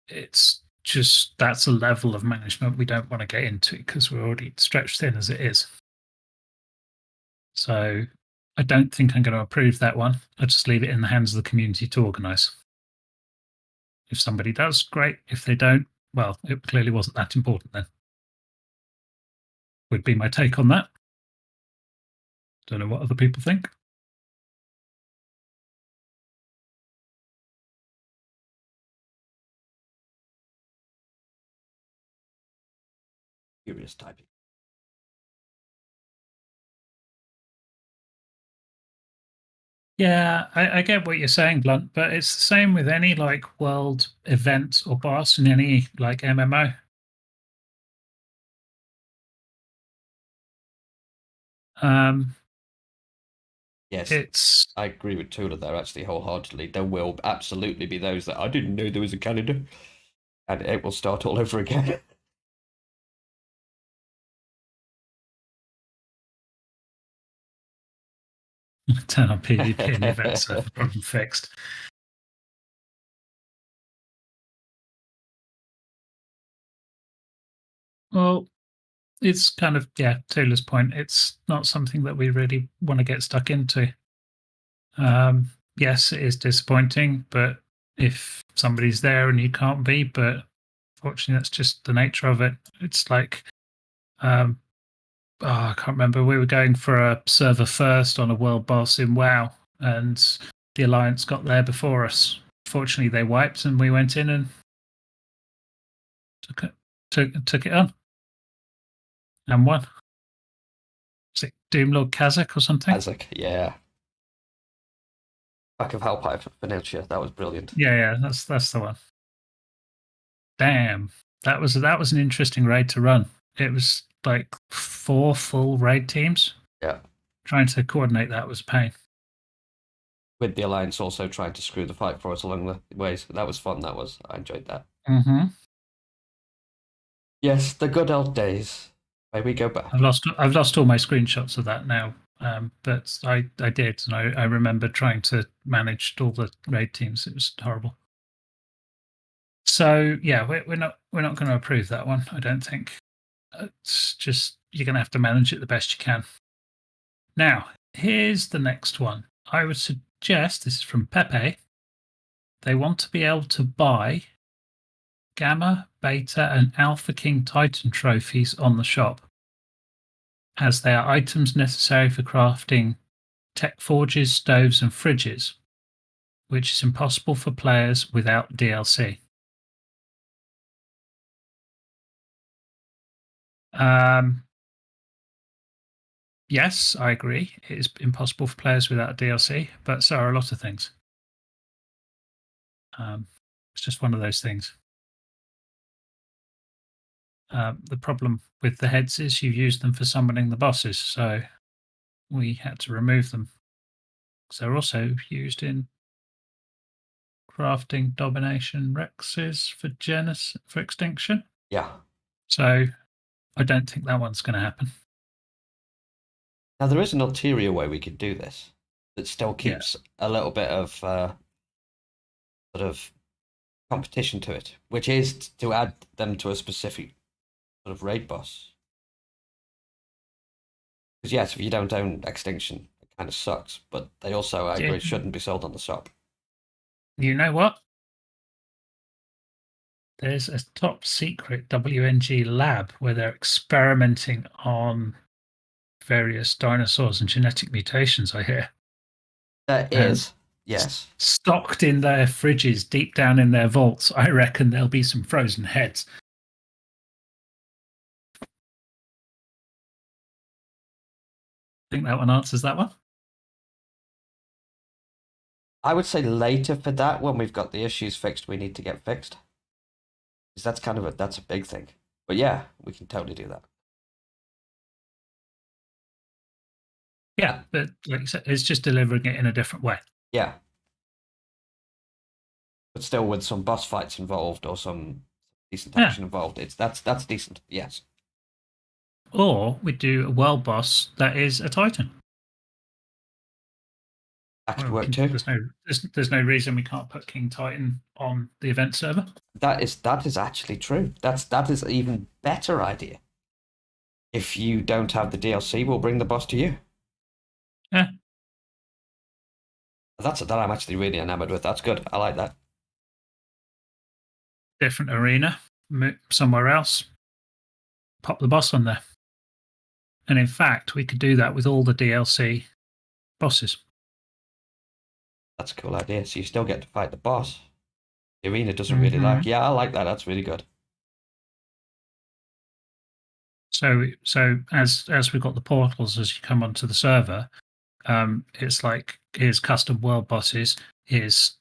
it's just, that's a level of management we don't want to get into because we're already stretched thin as it is. So I don't think I'm going to approve that one. I'll just leave it in the hands of the community to organise. If somebody does, great. If they don't, well, it clearly wasn't that important then. Would be my take on that. Don't know what other people think. Curious typing. Yeah, I get what you're saying, Blunt, but it's the same with any like world event or boss in any like MMO. Yes, I agree with Tula there actually wholeheartedly. There will absolutely be those that I didn't know there was a calendar, and it will start all over again. Turn on PvP and the event server problem fixed. Well, it's kind of, yeah, Tula's point. It's not something that we really want to get stuck into. Yes, it is disappointing, but if somebody's there and you can't be, but fortunately, that's just the nature of it. It's like, I can't remember. We were going for a server first on a world boss in WoW, and the Alliance got there before us. Fortunately, they wiped, and we went in and took it on and won. Is it Doomlord Kazakh or something? Kazakh, yeah. Back of Hellpipe for Venetia, that was brilliant. Yeah, that's the one. Damn, that was an interesting raid to run. It was like 4 full raid teams. Yeah. Trying to coordinate that was a pain. With the Alliance also trying to screw the fight for us along the ways. That was fun, that was. I enjoyed that. Mm-hmm. Yes, the good old days. May we go back. I've lost all my screenshots of that now. But I did, and I remember trying to manage all the raid teams. It was horrible. So yeah, we're not going to approve that one. I don't think. It's just you're going to have to manage it the best you can. Now, here's the next one. I would suggest this is from Pepe. They want to be able to buy Gamma, Beta, and Alpha King Titan trophies on the shop, as they are items necessary for crafting tech forges, stoves, and fridges, which is impossible for players without DLC. Yes, I agree. It is impossible for players without DLC, but so are a lot of things. It's just one of those things. The problem with the heads is you use them for summoning the bosses, so we had to remove them. So they're also used in crafting domination rexes for extinction. Yeah. So I don't think that one's going to happen. Now, there is an ulterior way we could do this that still keeps a little bit of sort of competition to it, which is to add them to a specific sort of raid boss. Because yes, if you don't own Extinction, it kind of sucks. But they also, I agree, shouldn't be sold on the shop. You know what? There's a top secret WNG lab where they're experimenting on various dinosaurs and genetic mutations, I hear. There is, yes. Stocked in their fridges, deep down in their vaults, I reckon there'll be some frozen heads. Think that one answers that one? I would say later for that, when we've got the issues fixed we need to get fixed. Because that's kind of that's a big thing. But yeah, we can totally do that. Yeah, but like you said, it's just delivering it in a different way. Yeah. But still with some boss fights involved or some decent action involved. That's decent, yes. Or we do a world boss that is a Titan. That could work too. There's no reason we can't put King Titan on the event server. That is actually true. That is an even better idea. If you don't have the DLC, we'll bring the boss to you. Yeah. That I'm actually really enamored with. That's good. I like that. Different arena, somewhere else. Pop the boss on there. And in fact, we could do that with all the DLC bosses. That's a cool idea. So you still get to fight the boss. The arena doesn't really like. Yeah, I like that. That's really good. So as we've got the portals as you come onto the server, it's like here's custom world bosses, here's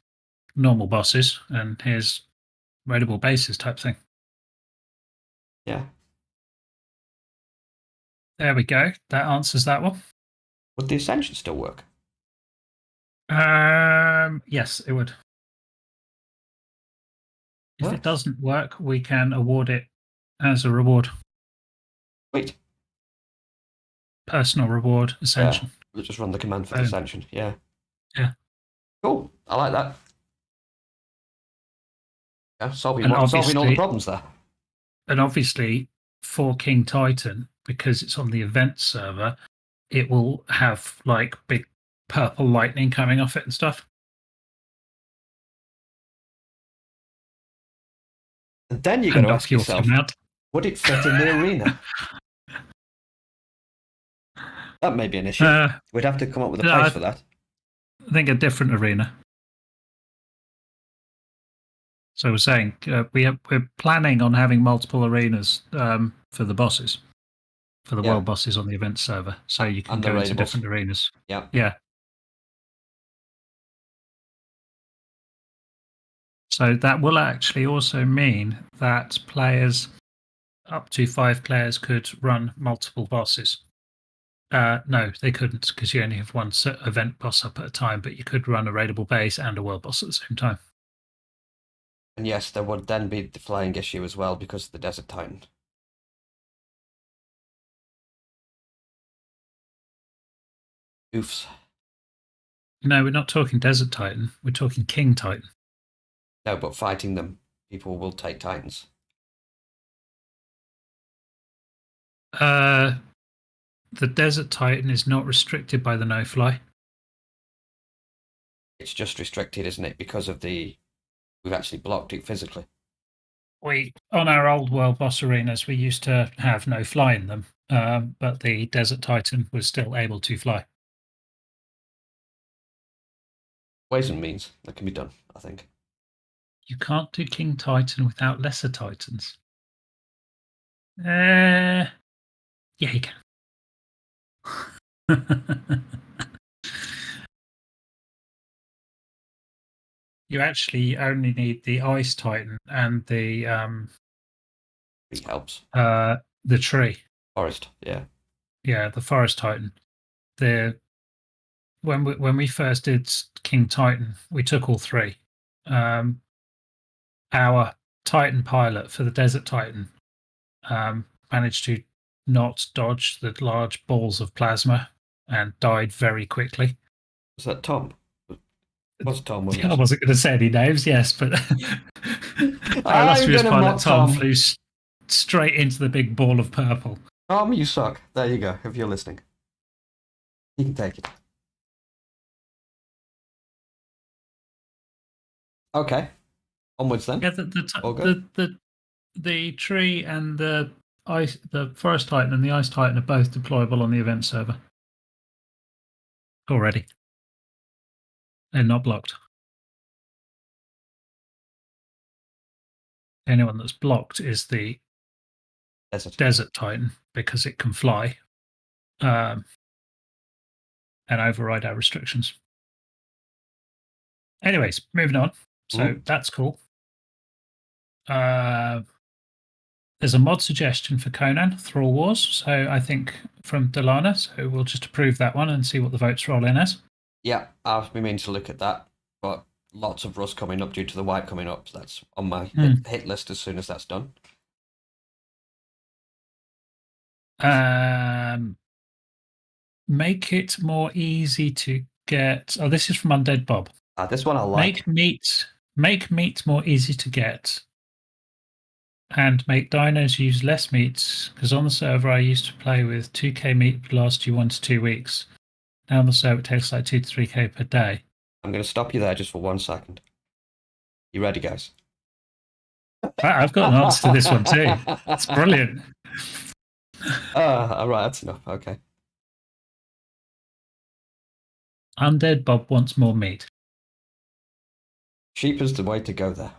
normal bosses, and here's raidable bases type thing. Yeah. There we go. That answers that one. Would the Ascension still work? Yes, it would. If Nice. it doesn't work, we can award it as a reward. Wait. Personal reward, Ascension. Yeah, we'll just run the command for the Ascension. Yeah. Yeah. Cool. I like that. Yeah, solving all the problems there. And obviously, for King Titan, because it's on the event server, it will have like big purple lightning coming off it and stuff. And then you're going to ask yourself, would it fit in the arena? That may be an issue. We'd have to come up with a place for that. I think a different arena. So we're saying we're planning on having multiple arenas for the bosses, for the world bosses on the event server. So you can go into different arenas. Yeah. Yeah. So that will actually also mean that players, up to 5 players, could run multiple bosses. No, they couldn't because you only have one event boss up at a time, but you could run a raidable base and a world boss at the same time. And yes, there would then be the flying issue as well because of the Desert Titan. Oofs. No, we're not talking Desert Titan. We're talking King Titan. No, but fighting them people will take Titans? The Desert Titan is not restricted by the no-fly. It's just restricted, isn't it? Because of we've actually blocked it physically. On our old World Boss arenas, we used to have no fly in them, but the Desert Titan was still able to fly. Ways and means that can be done, I think. You can't do King Titan without lesser Titans. Yeah, you can. You actually only need the Ice Titan and the It helps. The tree. Forest, yeah. Yeah, the Forest Titan. When we first did King Titan, we took all three. Our Titan pilot for the Desert Titan managed to not dodge the large balls of plasma and died very quickly. Was that Tom? What's Tom Williams? I wasn't going to say any names, yes, but our illustrious pilot Tom flew straight into the big ball of purple. Tom, you suck. There you go, if you're listening. You can take it. Okay. Onwards then. Yeah, the tree and the Forest Titan and the Ice Titan are both deployable on the event server already. They're not blocked. Anyone that's blocked is the Desert Titan because it can fly and override our restrictions. Anyways, moving on. So that's cool. There's a mod suggestion for Conan, Thrall Wars. So I think from Delana. So we'll just approve that one and see what the votes roll in as. Yeah, I've been meaning to look at that, but lots of rust coming up due to the wipe coming up. So that's on my hit list as soon as that's done. Make it more easy to get. Oh, this is from Undead Bob. This one I like. Make meat more easy to get. And make dinos use less meat, because on the server I used to play with 2k meat would last you 1 to 2 weeks. Now on the server it takes like 2 to 3k per day. I'm going to stop you there just for 1 second. You ready, guys? I've got an answer to this one too. It's brilliant. All right, that's enough. Okay. Undead Bob wants more meat. Sheep is the way to go there.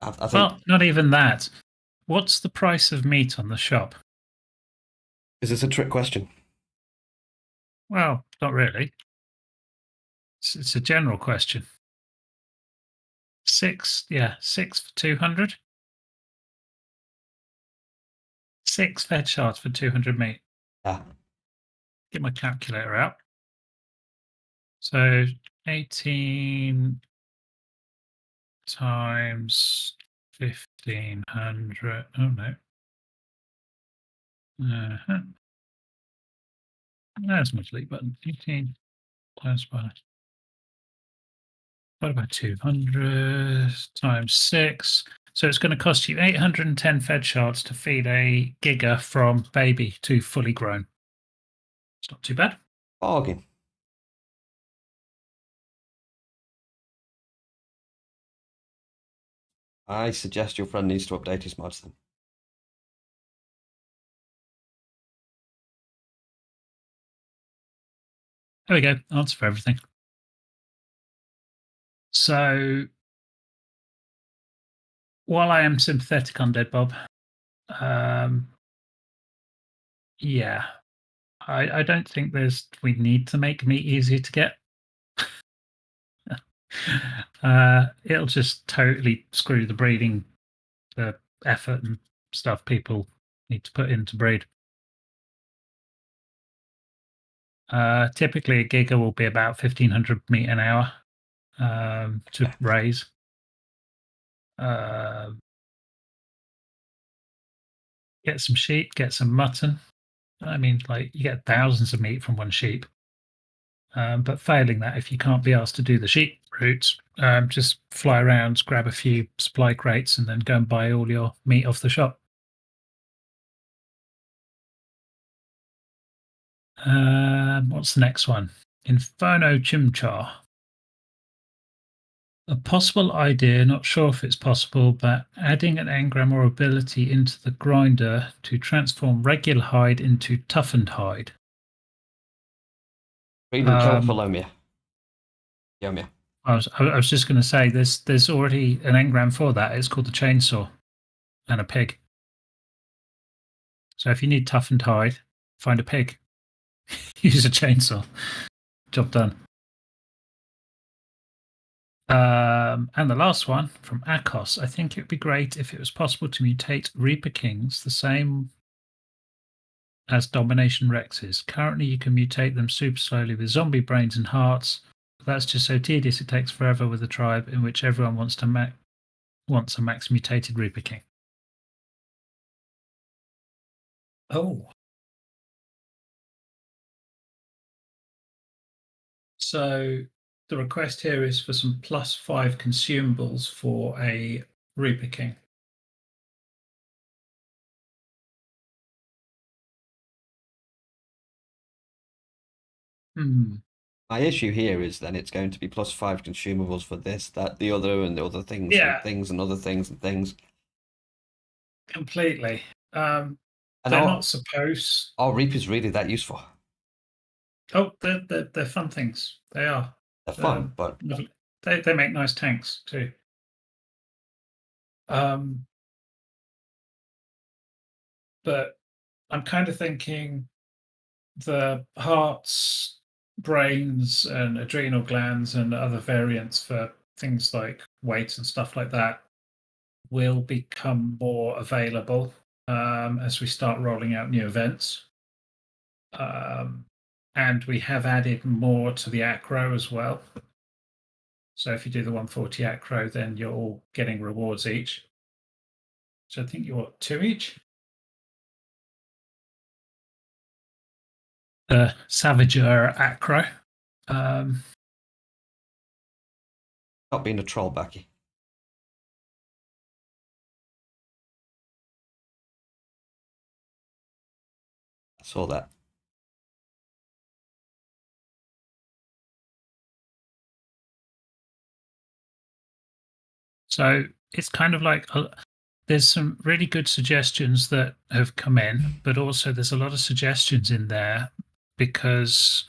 I think... Well, not even that. What's the price of meat on the shop? Is this a trick question? Well, not really. It's a general question. 6 for 200. 6 fed shards for 200 meat. Yeah. Get my calculator out. So 18 times 1500. Oh no. There's my delete button. 18 times by 200 times 6. So it's going to cost you 810 fed shards to feed a giga from baby to fully grown. It's not too bad. Bargain. I suggest your friend needs to update his mods then. There we go. Answer for everything. So, while I am sympathetic on Dead Bob, yeah, I don't think we need to make meat easier to get. It'll just totally screw the breeding, the effort and stuff people need to put in to breed. Typically, a giga will be about 1,500 meat an hour to raise. Get some sheep, get some mutton. I mean, like, you get thousands of meat from one sheep. But failing that, if you can't be asked to do the sheep routes, Just fly around, grab a few supply crates, and then go and buy all your meat off the shop. What's the next one? Inferno Chimchar. A possible idea, not sure if it's possible, but adding an engram or ability into the grinder to transform regular hide into toughened hide. Read and kill for Lomia. Yomia. I was just going to say there's already an engram for that. It's called the chainsaw and a pig. So if you need toughened hide, find a pig. Use a chainsaw. Job done. And the last one from Akos. I think it would be great if it was possible to mutate Reaper Kings the same as Domination Rexes. Currently, you can mutate them super slowly with zombie brains and hearts. But that's just so tedious it takes forever with a tribe in which everyone wants a max mutated Reaper King. Oh. So the request here is for some +5 consumables for a Reaper King. My issue here is then it's going to be +5 consumables for this, that, the other, and the other things, Yeah. and things, and other things, and things. Completely. They're not supposed. Are Reapers really that useful? Oh, they're fun things. They are. They're fun, but they make nice tanks too. But I'm kind of thinking the hearts, brains, and adrenal glands and other variants for things like weight and stuff like that will become more available as we start rolling out new events. And we have added more to the acro as well. So if you do the 140 acro, then you're all getting rewards each. So I think you're 2 each. Savager acro. Not being a troll, Becky. I saw that. So it's kind of like there's some really good suggestions that have come in, but also there's a lot of suggestions in there because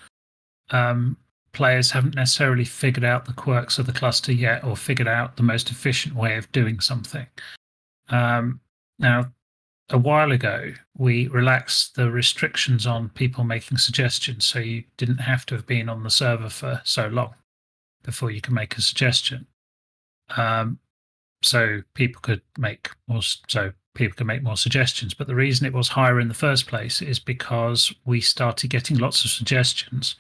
players haven't necessarily figured out the quirks of the cluster yet or figured out the most efficient way of doing something. Now, a while ago, we relaxed the restrictions on people making suggestions, so you didn't have to have been on the server for so long before you can make a suggestion. So people could make more. So people can make more suggestions. But the reason it was higher in the first place is because we started getting lots of suggestions,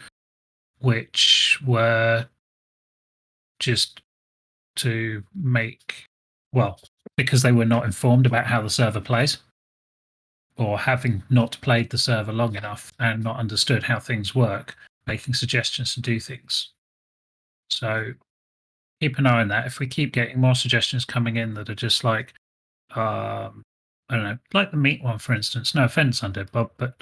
which were just to make, well, because they were not informed about how the server plays, or having not played the server long enough and not understood how things work, making suggestions to do things. So keep an eye on that. If we keep getting more suggestions coming in that are just like, I don't know, like the meat one, for instance. No offense, Undead Bob, but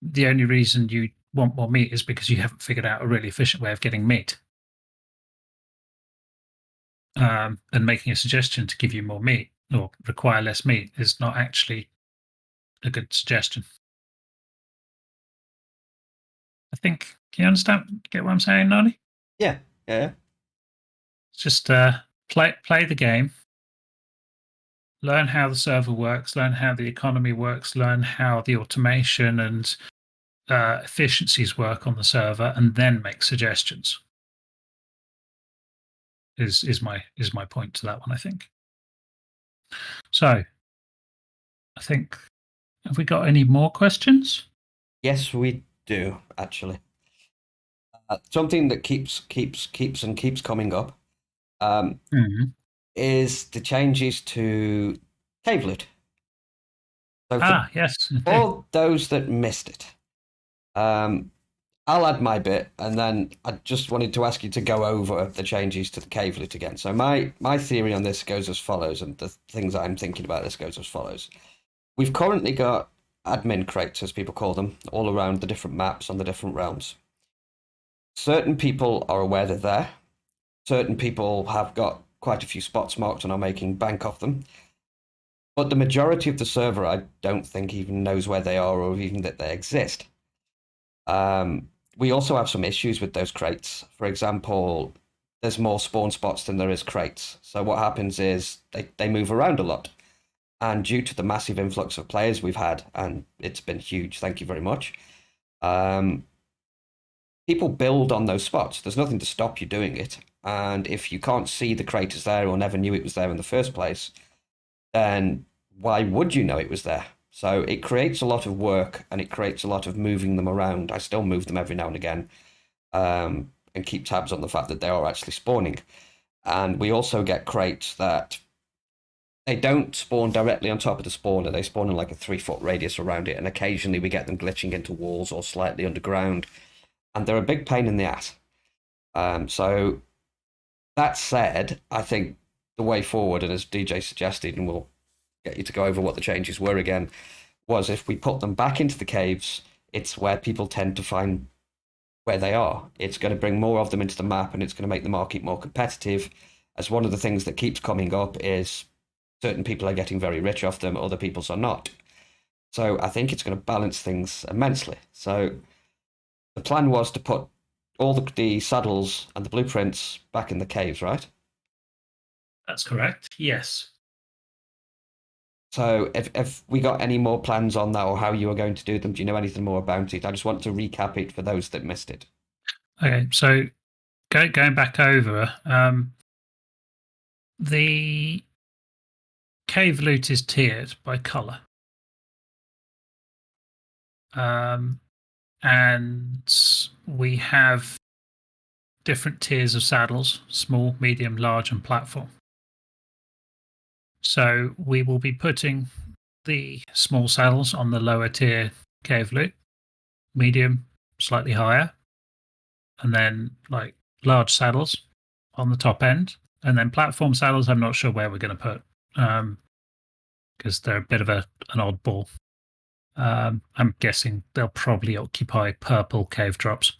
the only reason you want more meat is because you haven't figured out a really efficient way of getting meat. And making a suggestion to give you more meat or require less meat is not actually a good suggestion. I think, can you understand, get what I'm saying, Nani? Yeah. Just play the game, learn how the server works, learn how the economy works, learn how the automation and efficiencies work on the server, and then make suggestions. Is my point to that one, I think. So, I think, have we got any more questions? Yes, we do, actually. Something that keeps coming up is the changes to cave loot. So yes. for those that missed it, I'll add my bit, and then I just wanted to ask you to go over the changes to the cave loot again. So my theory on this goes as follows, and the things that I'm thinking about this goes as follows. We've currently got admin crates, as people call them, all around the different maps on the different realms. Certain people are aware they're there. Certain people have got quite a few spots marked and are making bank off them. But the majority of the server, I don't think even knows where they are or even that they exist. We also have some issues with those crates. For example, there's more spawn spots than there is crates. So what happens is they move around a lot. And due to the massive influx of players we've had, and it's been huge, thank you very much, people build on those spots. There's nothing to stop you doing it. And if you can't see the crate is there or never knew it was there in the first place, then why would you know it was there? So it creates a lot of work and it creates a lot of moving them around. I still move them every now and again, and keep tabs on the fact that they are actually spawning. And we also get crates that they don't spawn directly on top of the spawner. They spawn in like a 3-foot radius around it, and occasionally we get them glitching into walls or slightly underground, and they're a big pain in the ass. So that said, I think the way forward, and as DJ suggested, and we'll get you to go over what the changes were again, was if we put them back into the caves, it's where people tend to find where they are. It's going to bring more of them into the map, and it's going to make the market more competitive, as one of the things that keeps coming up is certain people are getting very rich off them, other people are not. So I think it's going to balance things immensely. So the plan was to put all the saddles and the blueprints back in the caves, right? That's correct. Yes. So if we got any more plans on that or how you are going to do them, do you know anything more about it? I just want to recap it for those that missed it. Okay, so going back over, the cave loot is tiered by color. And we have different tiers of saddles: small, medium, large, and platform. So we will be putting the small saddles on the lower tier cave loot, medium, slightly higher, and then like large saddles on the top end, and then platform saddles I'm not sure where we're going to put, because they're a bit of an oddball. I'm guessing they'll probably occupy purple cave drops.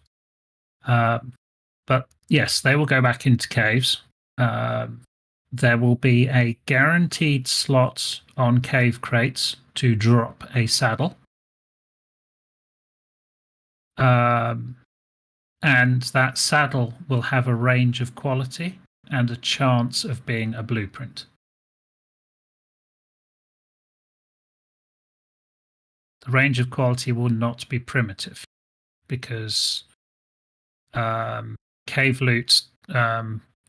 But yes, they will go back into caves. There will be a guaranteed slot on cave crates to drop a saddle. And that saddle will have a range of quality and a chance of being a blueprint. The range of quality will not be primitive, because cave loot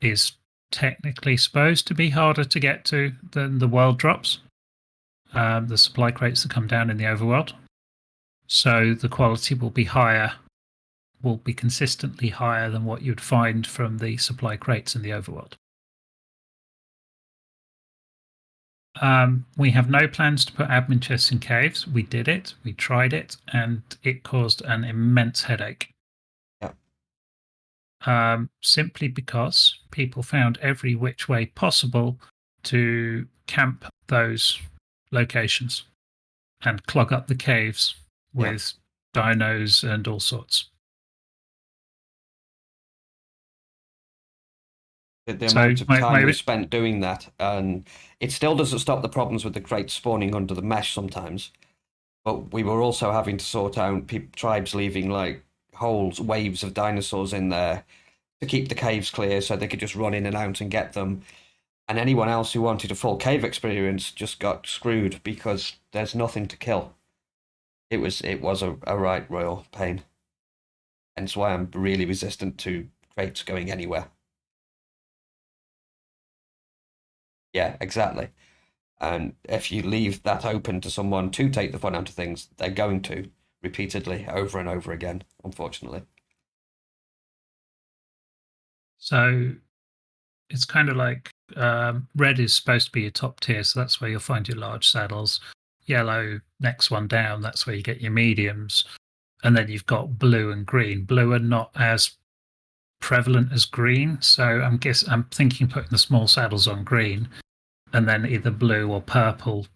is technically supposed to be harder to get to than the world drops, the supply crates that come down in the overworld. So the quality will be higher, will be consistently higher than what you'd find from the supply crates in the overworld. We have no plans to put admin chests in caves. We did it, we tried it, and it caused an immense headache. Simply because people found every which way possible to camp those locations and clog up the caves with dinos and all sorts. The amount of time we spent doing that, and it still doesn't stop the problems with the crates spawning under the mesh sometimes. But we were also having to sort out tribes leaving like holes, waves of dinosaurs in there to keep the caves clear so they could just run in and out and get them. And anyone else who wanted a full cave experience just got screwed because there's nothing to kill. It was a right royal pain. Hence why I'm really resistant to crates going anywhere. Yeah, exactly. And if you leave that open to someone to take the fun out of things, they're going to repeatedly, over and over again, unfortunately. So it's kind of like red is supposed to be your top tier, so that's where you'll find your large saddles. Yellow, next one down, that's where you get your mediums. and then you've got blue and green. Blue are not as prevalent as green, so I'm thinking putting the small saddles on green, and then either blue or purple.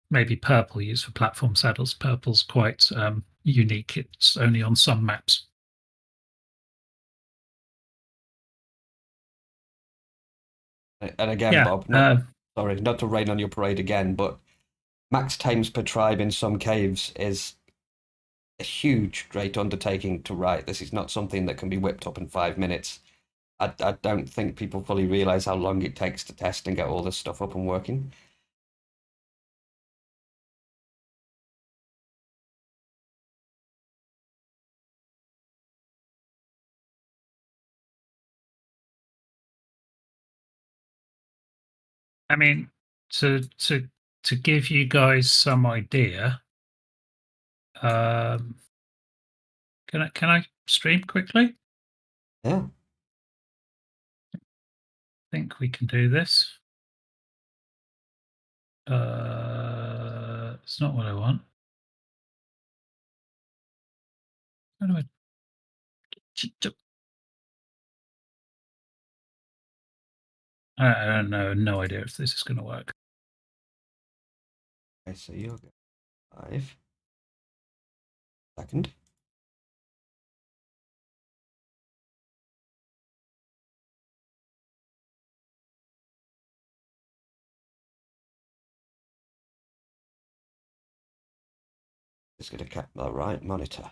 Maybe purple used for platform saddles. Purple's quite unique. It's only on some maps. And again, Yeah, Bob, sorry, not to rain on your parade again, but max times per tribe in some caves is a huge, great undertaking to write. This is not something that can be whipped up in 5 minutes. I don't think people fully realize how long it takes to test and get all this stuff up and working. I mean, to give you guys some idea, can I stream quickly? Yeah. I think we can do this. It's not what I want. How do I? I don't know. No idea if this is going to work. Okay, so you'll get 5. Second. Just going to get the right monitor.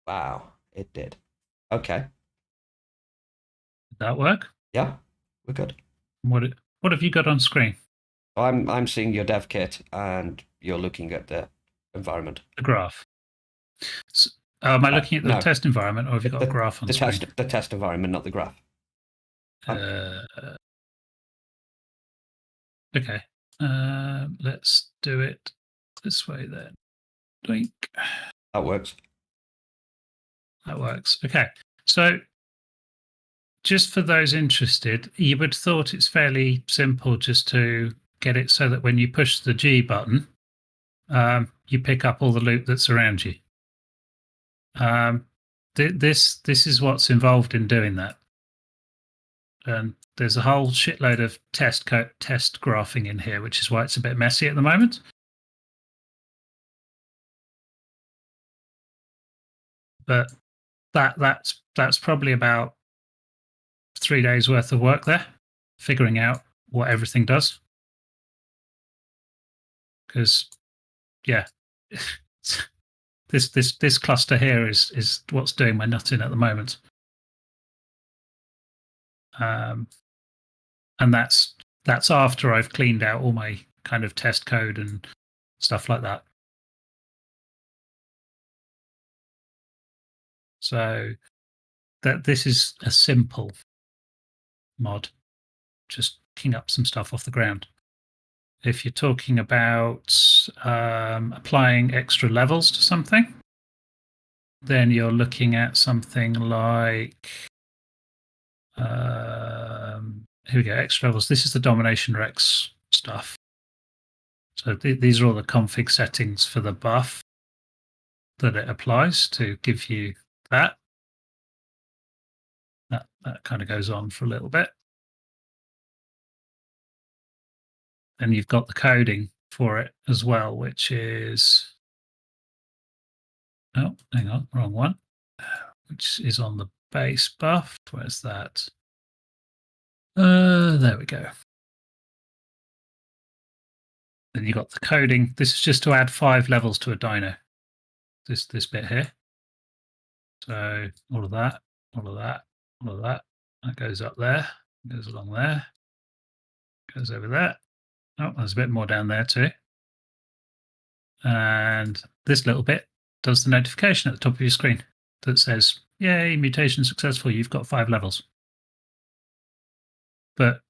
Wow, it did. Okay. Did that work? Yeah, we're good. What have you got on screen? I'm seeing your dev kit, and you're looking at the environment. The graph. So, am I looking at the No. test environment, or have you got a graph on screen? The test environment, not the graph. Okay. Let's do it this way then. Doink. That works. That works. Okay. So just for those interested, you would have thought it's fairly simple just to get it so that when you push the G button, you pick up all the loot that's around you. This is what's involved in doing that. And there's a whole shitload of test graphing in here, which is why it's a bit messy at the moment. But that's probably about 3 days worth of work there, figuring out what everything does. Because, yeah, this cluster here is what's doing my nutting at the moment. And that's after I've cleaned out all my kind of test code and stuff like that. So that this is a simple mod, just picking up some stuff off the ground. If you're talking about applying extra levels to something, then you're looking at something like here we go, extra levels. This is the domination Rex stuff. So these are all the config settings for the buff that it applies to give you that. That kind of goes on for a little bit. Then you've got the coding for it as well, which is, oh, hang on, wrong one, which is on the base buff. Where's that? There we go. Then you got the coding. This is just to add 5 levels to a dino. This bit here. So all of that, all of that, all of that. That goes up there, goes along there, goes over there. Oh, there's a bit more down there too. And this little bit does the notification at the top of your screen that says, yay, mutation successful, you've got 5 levels. But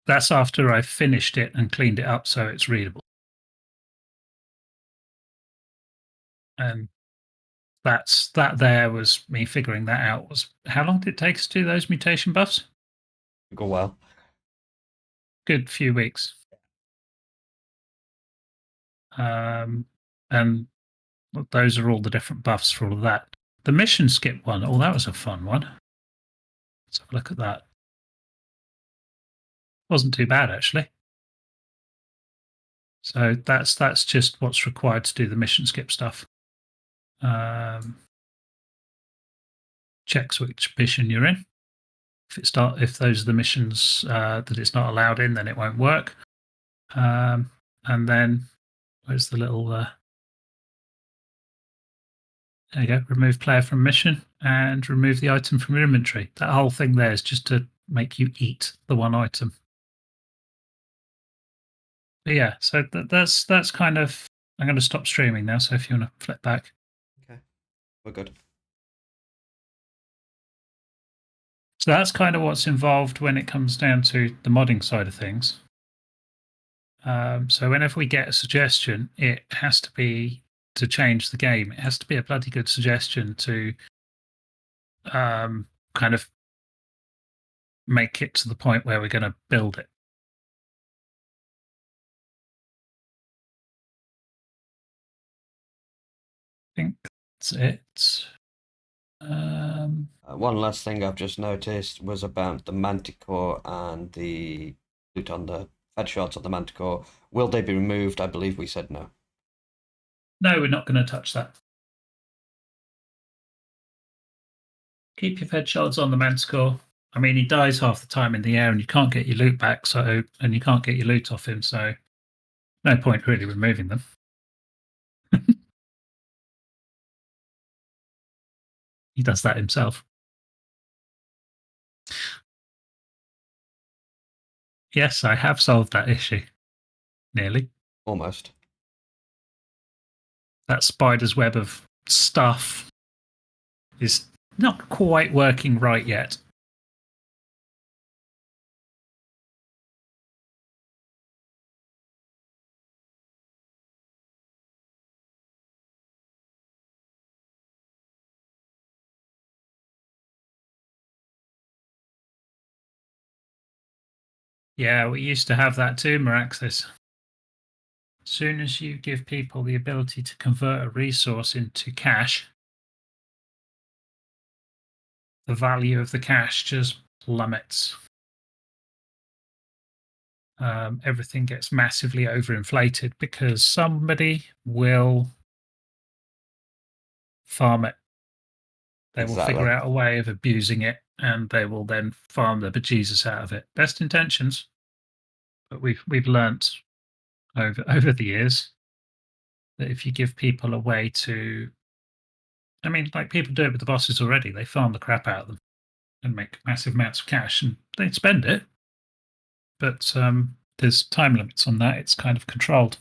that's after I've finished it and cleaned it up so it's readable. And that there was me figuring that out. Was how long did it take us to do those mutation buffs? Go well. Good few weeks. And those are all the different buffs for all of that. The mission skip one, oh, that was a fun one. Let's have a look at that. Wasn't too bad, actually. So that's just what's required to do the mission skip stuff. Checks which mission you're in. If those are the missions that it's not allowed in, then it won't work. And then where's the little there you go, remove player from mission and remove the item from your inventory. That whole thing there is just to make you eat the one item. But yeah, so that's kind of, I'm going to stop streaming now, so if you want to flip back. Okay, we're good. So that's kind of what's involved when it comes down to the modding side of things. So whenever we get a suggestion, it has to be to change the game. It has to be a bloody good suggestion to kind of make it to the point where we're going to build it. I think that's it. One last thing I've just noticed was about the Manticore and the loot on the headshots of the Manticore. Will they be removed? I believe we said no. No, we're not going to touch that. Keep your headshots on the Manticore. I mean, he dies half the time in the air, and you can't get your loot back. And you can't get your loot off him. So, no point really removing them. He does that himself. Yes, I have solved that issue. Nearly. Almost. That spider's web of stuff is not quite working right yet. Yeah, we used to have that too, Miraxis. As soon as you give people the ability to convert a resource into cash, the value of the cash just plummets. Everything gets massively overinflated because somebody will farm it. They will figure out a way of abusing it, and they will then farm the bejesus out of it. Best intentions, but we've learnt over the years that if you give people a way to, I mean, like people do it with the bosses already. They farm the crap out of them and make massive amounts of cash, and they spend it. But there's time limits on that. It's kind of controlled.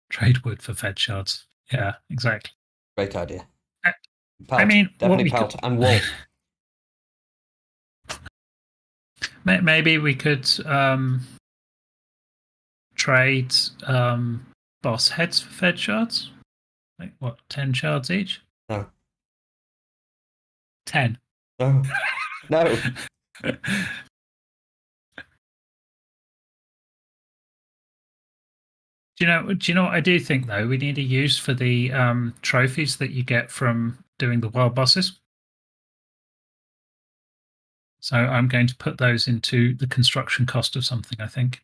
Trade wood for fed shards. Yeah, exactly. Great idea. Pelt. I mean, definitely pelt and wool. Maybe we could trade boss heads for fed shards. Like what, 10 shards each? No. 10. No. No. Do you know what I do think though? We need a use for the trophies that you get from doing the wild bosses. So I'm going to put those into the construction cost of something, I think.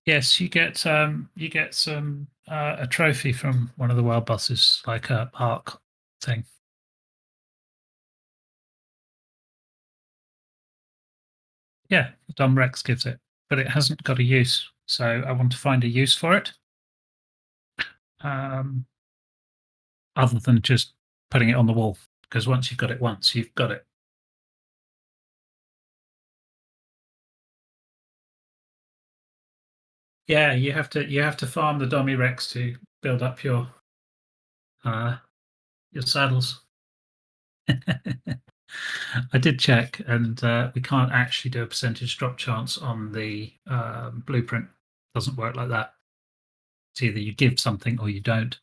Yes, you get some a trophy from one of the wild bosses, like a arc thing. Yeah, Dom Rex gives it, but it hasn't got a use. So I want to find a use for it, other than just putting it on the wall. Because once you've got it once, you've got it. Yeah, you have to farm the Dummy Rex to build up your saddles. I did check, and we can't actually do a percentage drop chance on the blueprint. Doesn't work like that. It's either you give something or you don't.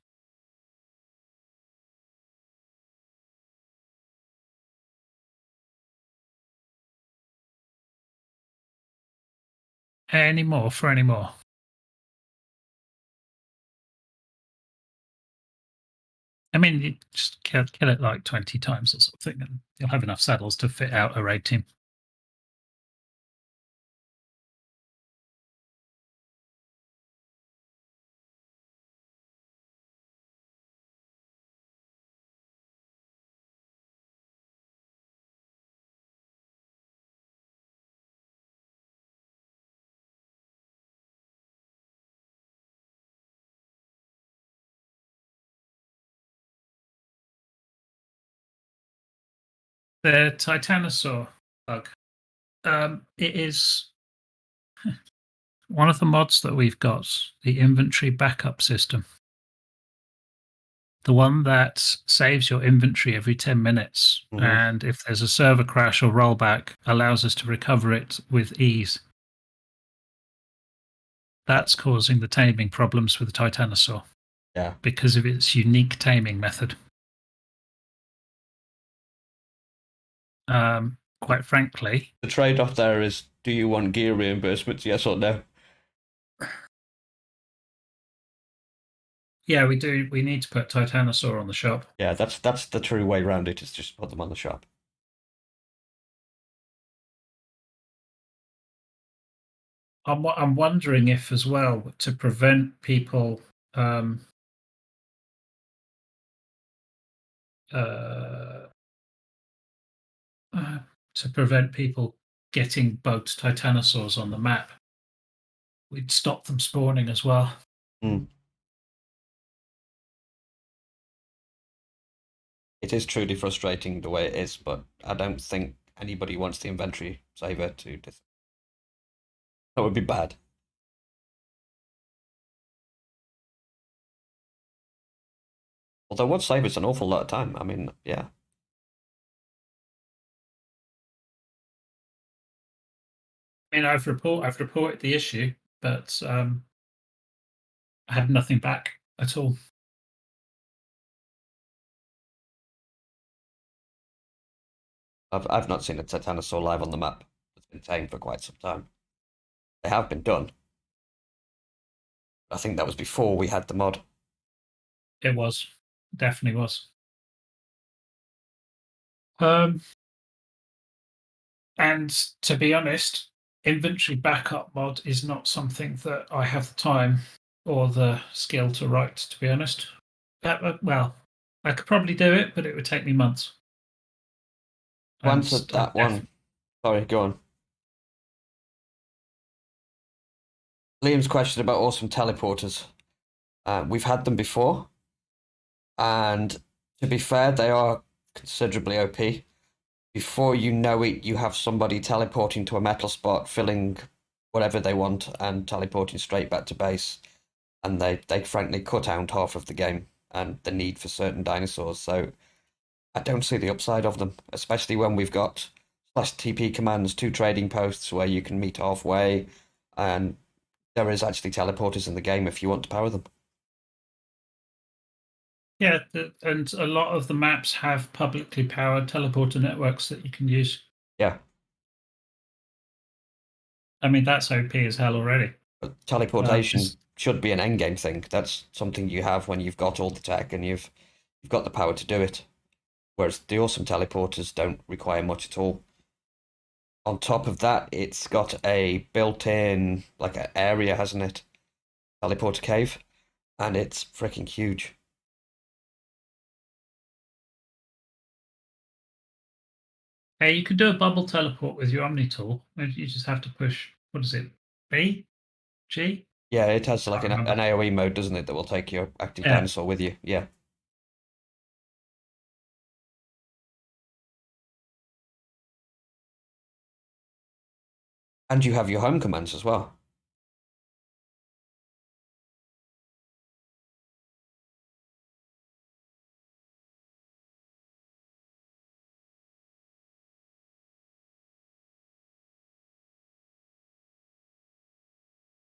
Any more for any more? I mean, you just kill it like 20 times or something, and you'll have enough saddles to fit out a raid team. The Titanosaur bug. It is one of the mods that we've got, the inventory backup system. The one that saves your inventory every 10 minutes. Mhm. And if there's a server crash or rollback, allows us to recover it with ease. That's causing the taming problems with the Titanosaur. Yeah. Because of its unique taming method. Quite frankly, The trade-off there is: do you want gear reimbursements? Yes or no? yeah, we do. We need to put Titanosaur on the shop. Yeah, that's the true way around it. Is just put them on the shop. I'm wondering if, as well, to prevent people to prevent people getting bugged Titanosaurs on the map, we'd stop them spawning as well. Mm. It is truly frustrating the way it is, but I don't think anybody wants the inventory saver to. That would be bad. Although would save us an awful lot of time. I mean, yeah. I mean, I've reported the issue, but I had nothing back at all. I've not seen a Titanosaur live on the map. It's been tamed for quite some time. They have been done. I think that was before we had the mod. It was, definitely was. And to be honest, inventory backup mod is not something that I have the time or the skill to write, to be honest. Well, I could probably do it, but it would take me months. To answer that one, sorry, go on. Liam's question about awesome teleporters. We've had them before, and to be fair, they are considerably OP. Before you know it, you have somebody teleporting to a metal spot, filling whatever they want, and teleporting straight back to base. And they frankly cut out half of the game and the need for certain dinosaurs. So I don't see the upside of them, especially when we've got /TP commands, 2 trading posts where you can meet halfway, and there is actually teleporters in the game if you want to power them. Yeah, and a lot of the maps have publicly powered teleporter networks that you can use. Yeah. I mean, that's OP as hell already. But teleportation should be an endgame thing. That's something you have when you've got all the tech and you've got the power to do it. Whereas the awesome teleporters don't require much at all. On top of that, it's got a built-in like an area, hasn't it? Teleporter cave, and it's freaking huge. Hey, you can do a bubble teleport with your Omni tool. You just have to push, what is it, B? G? Yeah, it has like an remember. AoE mode, doesn't it, that will take your active Yeah. dinosaur with you. Yeah. And you have your home commands as well.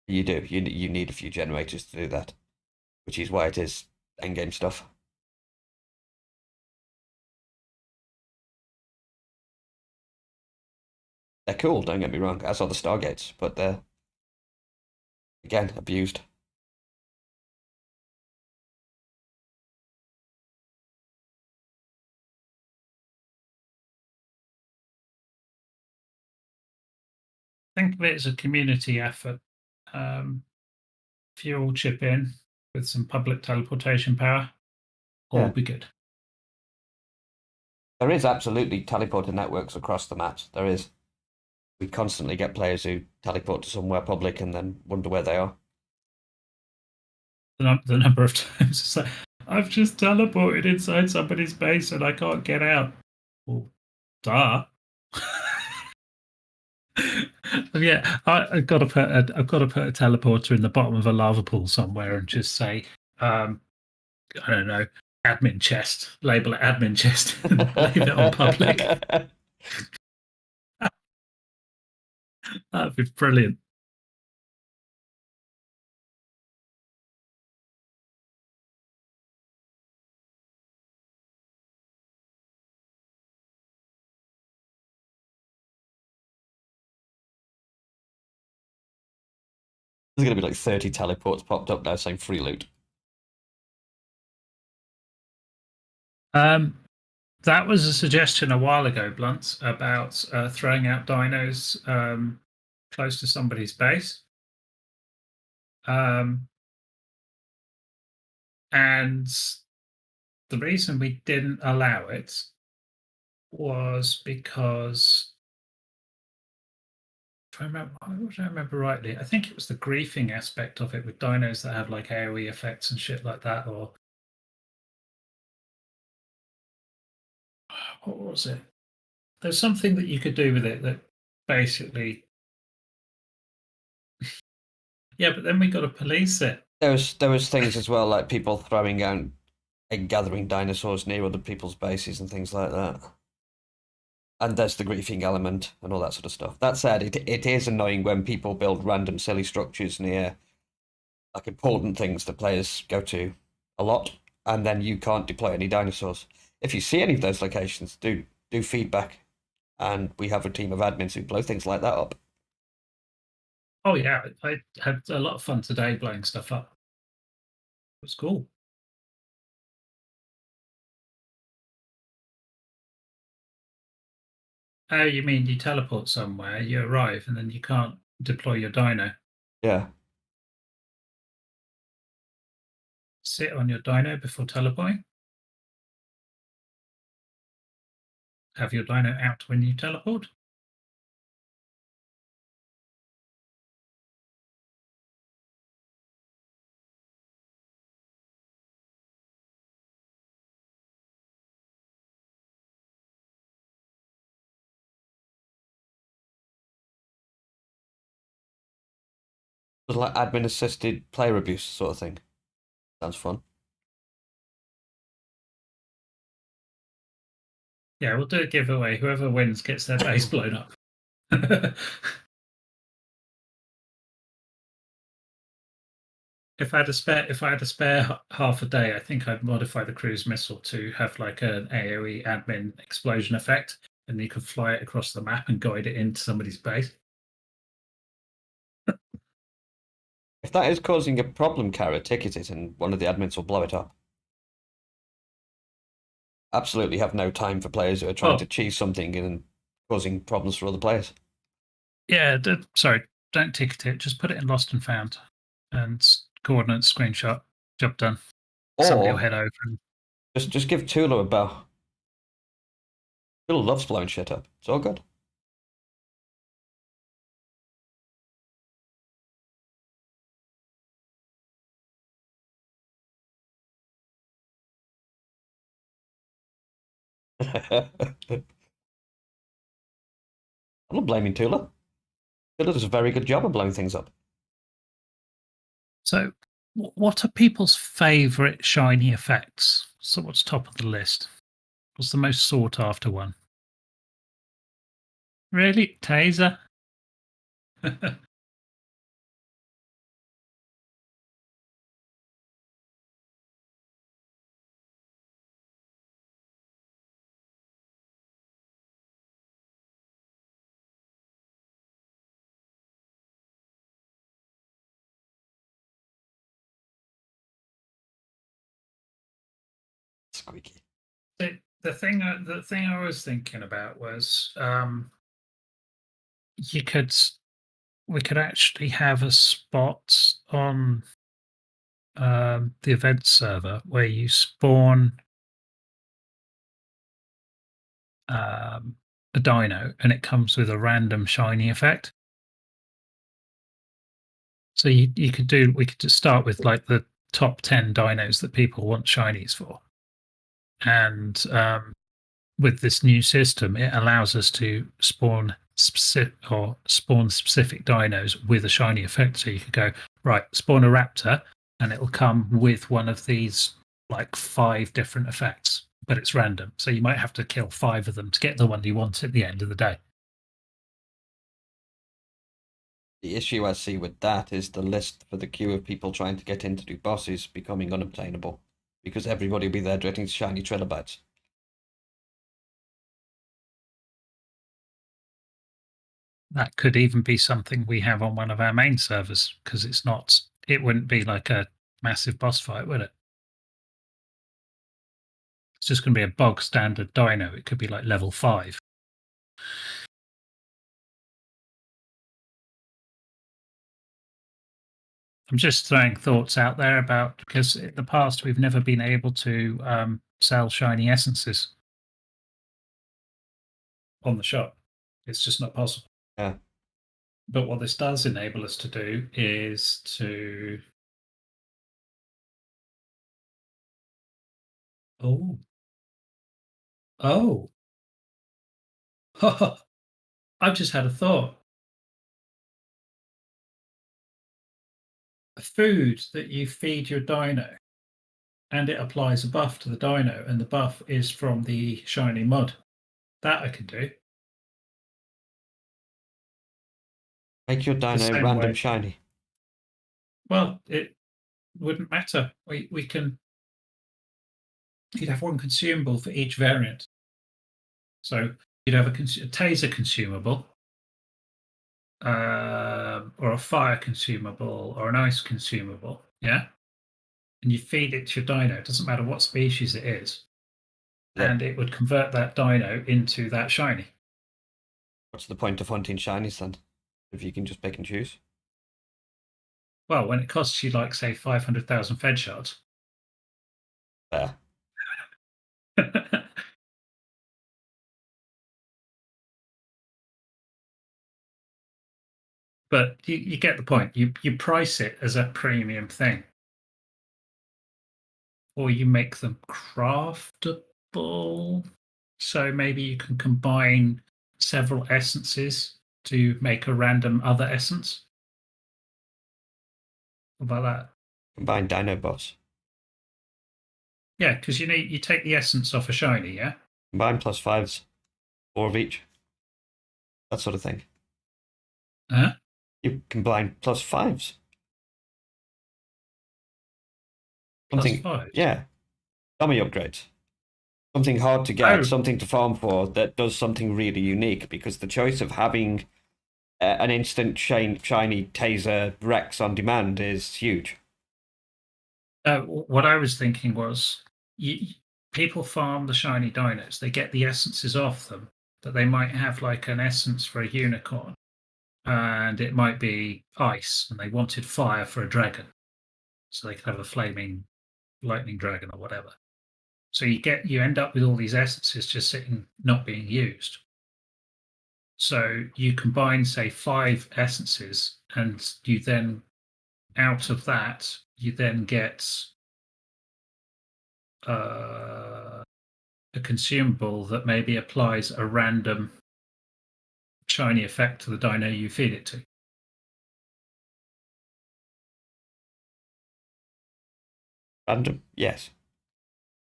You do. You need a few generators to do that, which is why it is endgame stuff. They're cool, don't get me wrong, as are the Stargates, but they're, again, abused. Think of it as a community effort. If you all chip in with some public teleportation power, all Yeah. will be good. There is absolutely teleporter networks across the maps. There is. We constantly get players who teleport to somewhere public and then wonder where they are. The number of times it's like, I've just teleported inside somebody's base and I can't get out. Well, duh. Yeah, I've got to put a teleporter in the bottom of a lava pool somewhere and just say, I don't know, admin chest. Label it admin chest and leave it on public. That'd be brilliant. There's going to be like 30 teleports popped up now saying free loot. That was a suggestion a while ago, Blunt, about throwing out dinos close to somebody's base. And the reason we didn't allow it was because, if I remember rightly, I think it was the griefing aspect of it with dinos that have like AoE effects and shit like that, or what was it? There's something that you could do with it that basically, yeah, but then we got to police it. There was things as well, like people throwing out and gathering dinosaurs near other people's bases and things like that. And there's the griefing element and all that sort of stuff. That said, it is annoying when people build random silly structures near like important things that players go to a lot, and then you can't deploy any dinosaurs. If you see any of those locations, do feedback, and we have a team of admins who blow things like that up. Oh yeah, I had a lot of fun today blowing stuff up. It was cool. Oh, you mean you teleport somewhere, you arrive, and then you can't deploy your dino? Yeah. Sit on your dino before teleporting? Have your dino out when you teleport? It was like admin assisted player abuse sort of thing. Sounds fun. Yeah, we'll do a giveaway. Whoever wins gets their base blown up. If I had a spare half a day, I think I'd modify the cruise missile to have like an AoE admin explosion effect, and you could fly it across the map and guide it into somebody's base. If that is causing a problem, Kara, ticket it and one of the admins will blow it up. Absolutely have no time for players who are trying to cheese something and causing problems for other players. Yeah, sorry, don't ticket it. Just put it in lost and found and coordinates screenshot. Job done. Somebody will Or head over and just give Tula a bow. Tula loves blowing shit up. It's all good. I'm not blaming Tula. Tula does a very good job of blowing things up. So, what are people's favourite shiny effects? So, what's top of the list? What's the most sought after one? Really? Taser? squeaky. The thing I was thinking about was we could actually have a spot on the event server where you spawn a dino and it comes with a random shiny effect. So we could just start with like the top 10 dinos that people want shinies for. And with this new system, it allows us to spawn specific dinos with a shiny effect. So you could go, right, spawn a raptor, and it'll come with one of these like 5 different effects, but it's random. So you might have to kill 5 of them to get the one you want at the end of the day. The issue I see with that is the list for the queue of people trying to get in to do bosses becoming unobtainable because everybody will be there getting shiny trilobites. That could even be something we have on one of our main servers because it wouldn't be like a massive boss fight, would it? It's just going to be a bog standard dino. It could be like level 5. I'm just throwing thoughts out there about, because in the past we've never been able to sell shiny essences on the shop. It's just not possible. Yeah. But what this does enable us to do is to... Oh. I've just had a thought. A food that you feed your dino and it applies a buff to the dino, and the buff is from the shiny mud. That I can do. Make your dino random shiny. Well, it wouldn't matter. We can... You'd have one consumable for each variant. So you'd have a taser consumable, or a fire consumable, or an ice consumable, yeah? And you feed it to your dino, it doesn't matter what species it is, and it would convert that dino into that shiny. What's the point of hunting shinies then, if you can just pick and choose? Well, when it costs you, like, say, 500,000 fed shards. Fair. But you get the point. You price it as a premium thing. Or you make them craftable. So maybe you can combine several essences to make a random other essence. What about that? Combine dino boss. Yeah, because you take the essence off a shiny, yeah? Combine +5s. 4 of each. That sort of thing. Huh? You combine +5s. Something, +5s? yeah. Dummy upgrades. Something hard to get, something to farm for that does something really unique, because the choice of having an instant shiny taser Rex on demand is huge. What I was thinking was, people farm the shiny dinos. They get the essences off them, but they might have like an essence for a unicorn, and it might be ice, and they wanted fire for a dragon, so they could have a flaming lightning dragon or whatever. So you end up with all these essences just sitting, not being used. So you combine, say, 5 essences, and you then, out of that, you then get a consumable that maybe applies a random shiny effect to the dino you feed it to. Random, yes.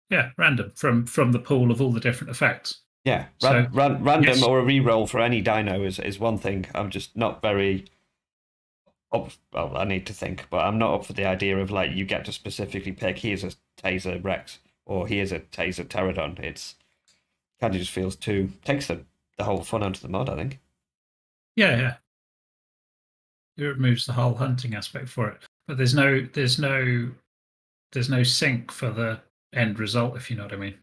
Yeah, random from the pool of all the different effects. Yeah, So, random yes. or a reroll for any dino is one thing. I'm just not very up. Well, I need to think, but I'm not up for the idea of like you get to specifically pick here's a taser Rex or here's a taser Pterodon. It's kind of just feels takes the whole fun out of the mod, I think. Yeah. It removes the whole hunting aspect for it, but there's no sync for the end result, if you know what I mean.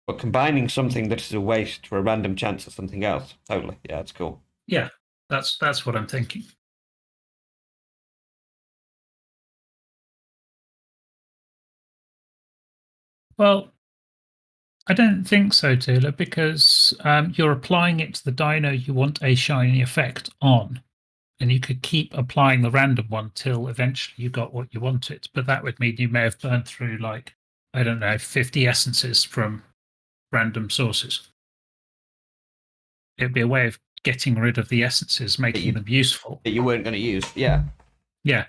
But combining something that is a waste for a random chance of something else, totally. Yeah, it's cool. Yeah, that's what I'm thinking. Well, I don't think so, Tula, because you're applying it to the dino you want a shiny effect on. And you could keep applying the random one till eventually you got what you wanted. But that would mean you may have burned through, like, I don't know, 50 essences from random sources. It'd be a way of getting rid of the essences, making them useful. That you weren't going to use, yeah. Yeah.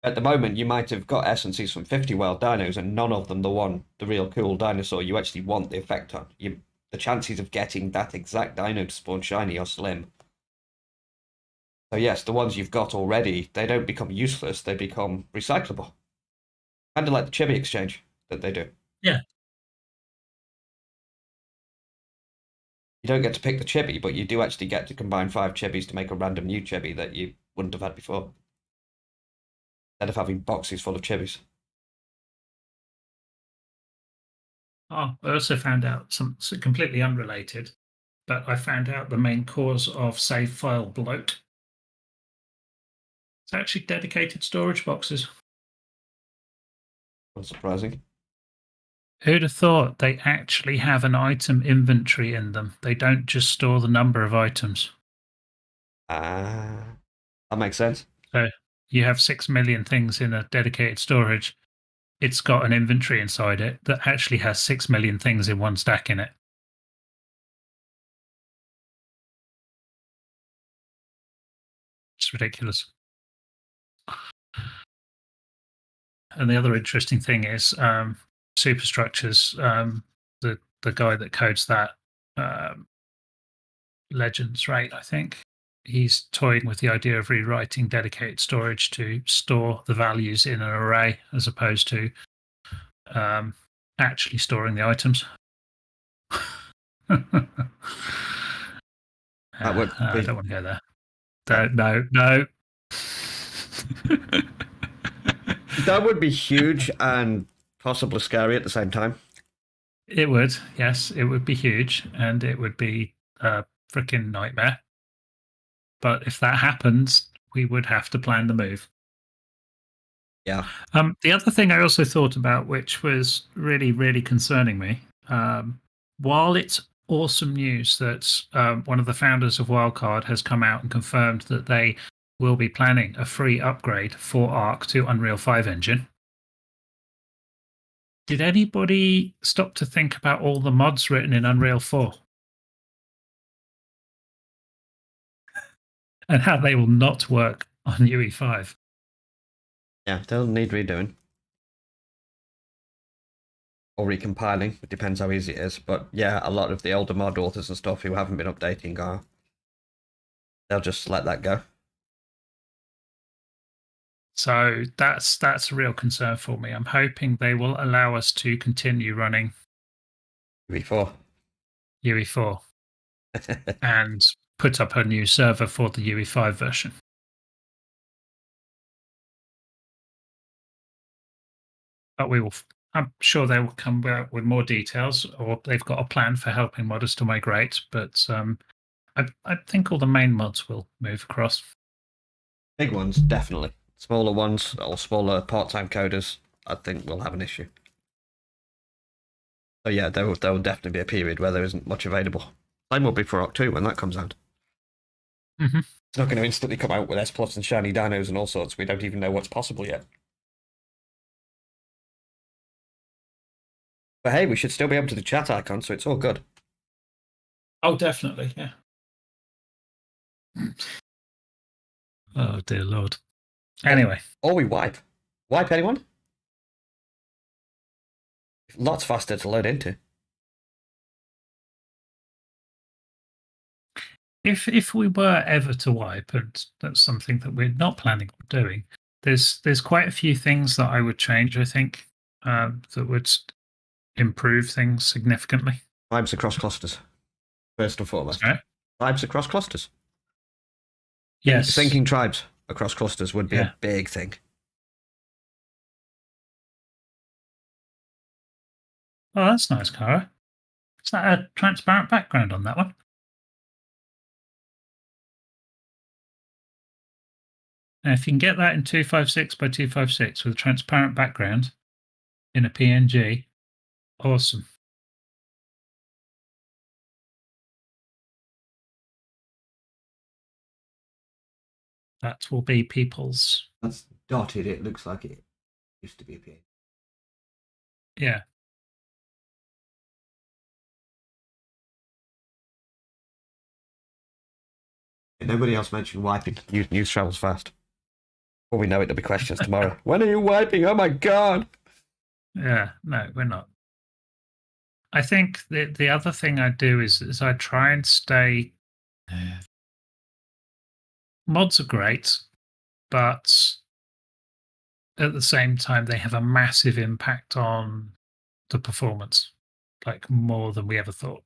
At the moment, you might have got essences from 50 wild dinos and none of them the real cool dinosaur you actually want the effect on. The chances of getting that exact dino to spawn shiny are slim. So yes, the ones you've got already, they don't become useless, they become recyclable. Kind of like the chibi exchange that they do. Yeah. You don't get to pick the chibi, but you do actually get to combine 5 chibis to make a random new chibi that you wouldn't have had before. Instead of having boxes full of chibis. Oh, I also found out something completely unrelated, but I found out the main cause of save file bloat. It's actually dedicated storage boxes. Unsurprising. Who'd have thought they actually have an item inventory in them? They don't just store the number of items. That makes sense. So you have 6 million things in a dedicated storage. It's got an inventory inside it that actually has 6 million things in one stack in it. It's ridiculous. And the other interesting thing is superstructures. The guy that codes that, Legends, right? I think he's toying with the idea of rewriting dedicated storage to store the values in an array as opposed to actually storing the items. That would I be... don't want to go there. No. That would be huge and possibly scary at the same time. It would, yes, it would be huge, and it would be a freaking nightmare. But if that happens, we would have to plan the move. Yeah. The other thing I also thought about, which was really, really concerning me, while it's awesome news that one of the founders of Wildcard has come out and confirmed that they will be planning a free upgrade for Arc to Unreal 5 engine. Did anybody stop to think about all the mods written in Unreal 4? And how they will not work on UE5? Yeah, they'll need redoing. Or recompiling. It depends how easy it is. But yeah, a lot of the older mod authors and stuff who haven't been updating they'll just let that go. So that's a real concern for me. I'm hoping they will allow us to continue running UE4 and put up a new server for the UE5 version. But I'm sure they will come out with more details, or they've got a plan for helping modders to migrate. But I think all the main mods will move across. Big ones, definitely. Smaller ones or smaller part-time coders, I think will have an issue. So yeah, there will definitely be a period where there isn't much available. Same will be for Arc 2 when that comes out. Mm-hmm. It's not going to instantly come out with S+ and shiny dinos and all sorts. We don't even know what's possible yet. But hey, we should still be able to do chat icon, so it's all good. Oh, definitely, yeah. Oh, dear Lord. Anyway. Or we wipe. Wipe anyone? Lots faster to load into. If we were ever to wipe, and that's something that we're not planning on doing, there's quite a few things that I would change, I think, that would improve things significantly. Vibes across clusters, first and foremost. Sorry? Vibes across clusters. Yes. Syncing tribes across clusters would be a big thing. Oh, that's nice, Cara. Is that a transparent background on that one? Now, if you can get that in 256 by 256 with a transparent background in a PNG, awesome. That will be people's. That's dotted. It looks like it used to be a PNG. Yeah. Nobody else mentioned wiping. News travels fast. Before we know it, there'll be questions tomorrow. When are you wiping? Oh my god! Yeah, no, we're not. I think the other thing I do is I try and stay. Mods are great, but at the same time, they have a massive impact on the performance, like more than we ever thought.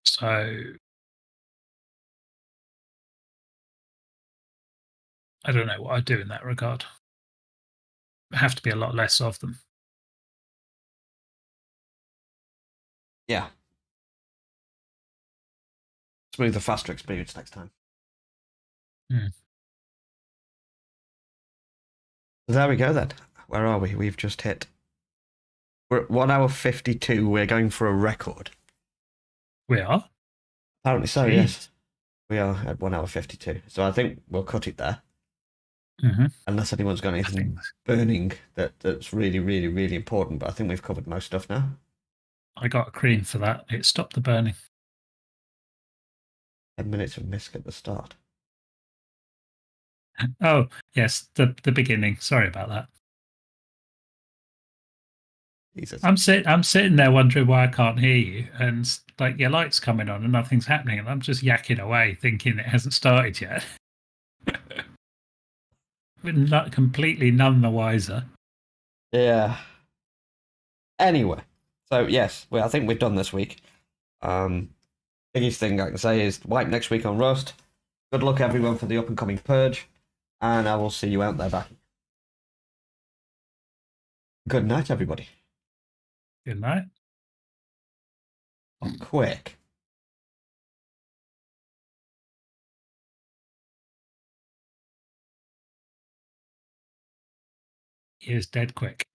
So I don't know what I do in that regard. Have to be a lot less of them. Yeah. Smoother, faster experience next time. Hmm. There we go then. Where are we? We've just hit. We're at 1 hour 52. We're going for a record. We are. Apparently so, Jeez. yes. We are at 1 hour 52. So I think we'll cut it there. Mm-hmm. Unless anyone's got anything burning that's really, really, really important. But I think we've covered most stuff now. I got a cream for that. It stopped the burning. 10 minutes of misc at the start. Oh, yes, the beginning. Sorry about that. Jesus. I'm sitting there wondering why I can't hear you, and like your light's coming on and nothing's happening, and I'm just yakking away thinking it hasn't started yet. But not completely none the wiser. Yeah. Anyway, so yes, I think we're done this week. Biggest thing I can say is wipe next week on Rust. Good luck everyone for the up and coming purge, and I will see you out there back. Good night, everybody. Good night. Oh, quick. He is dead quick.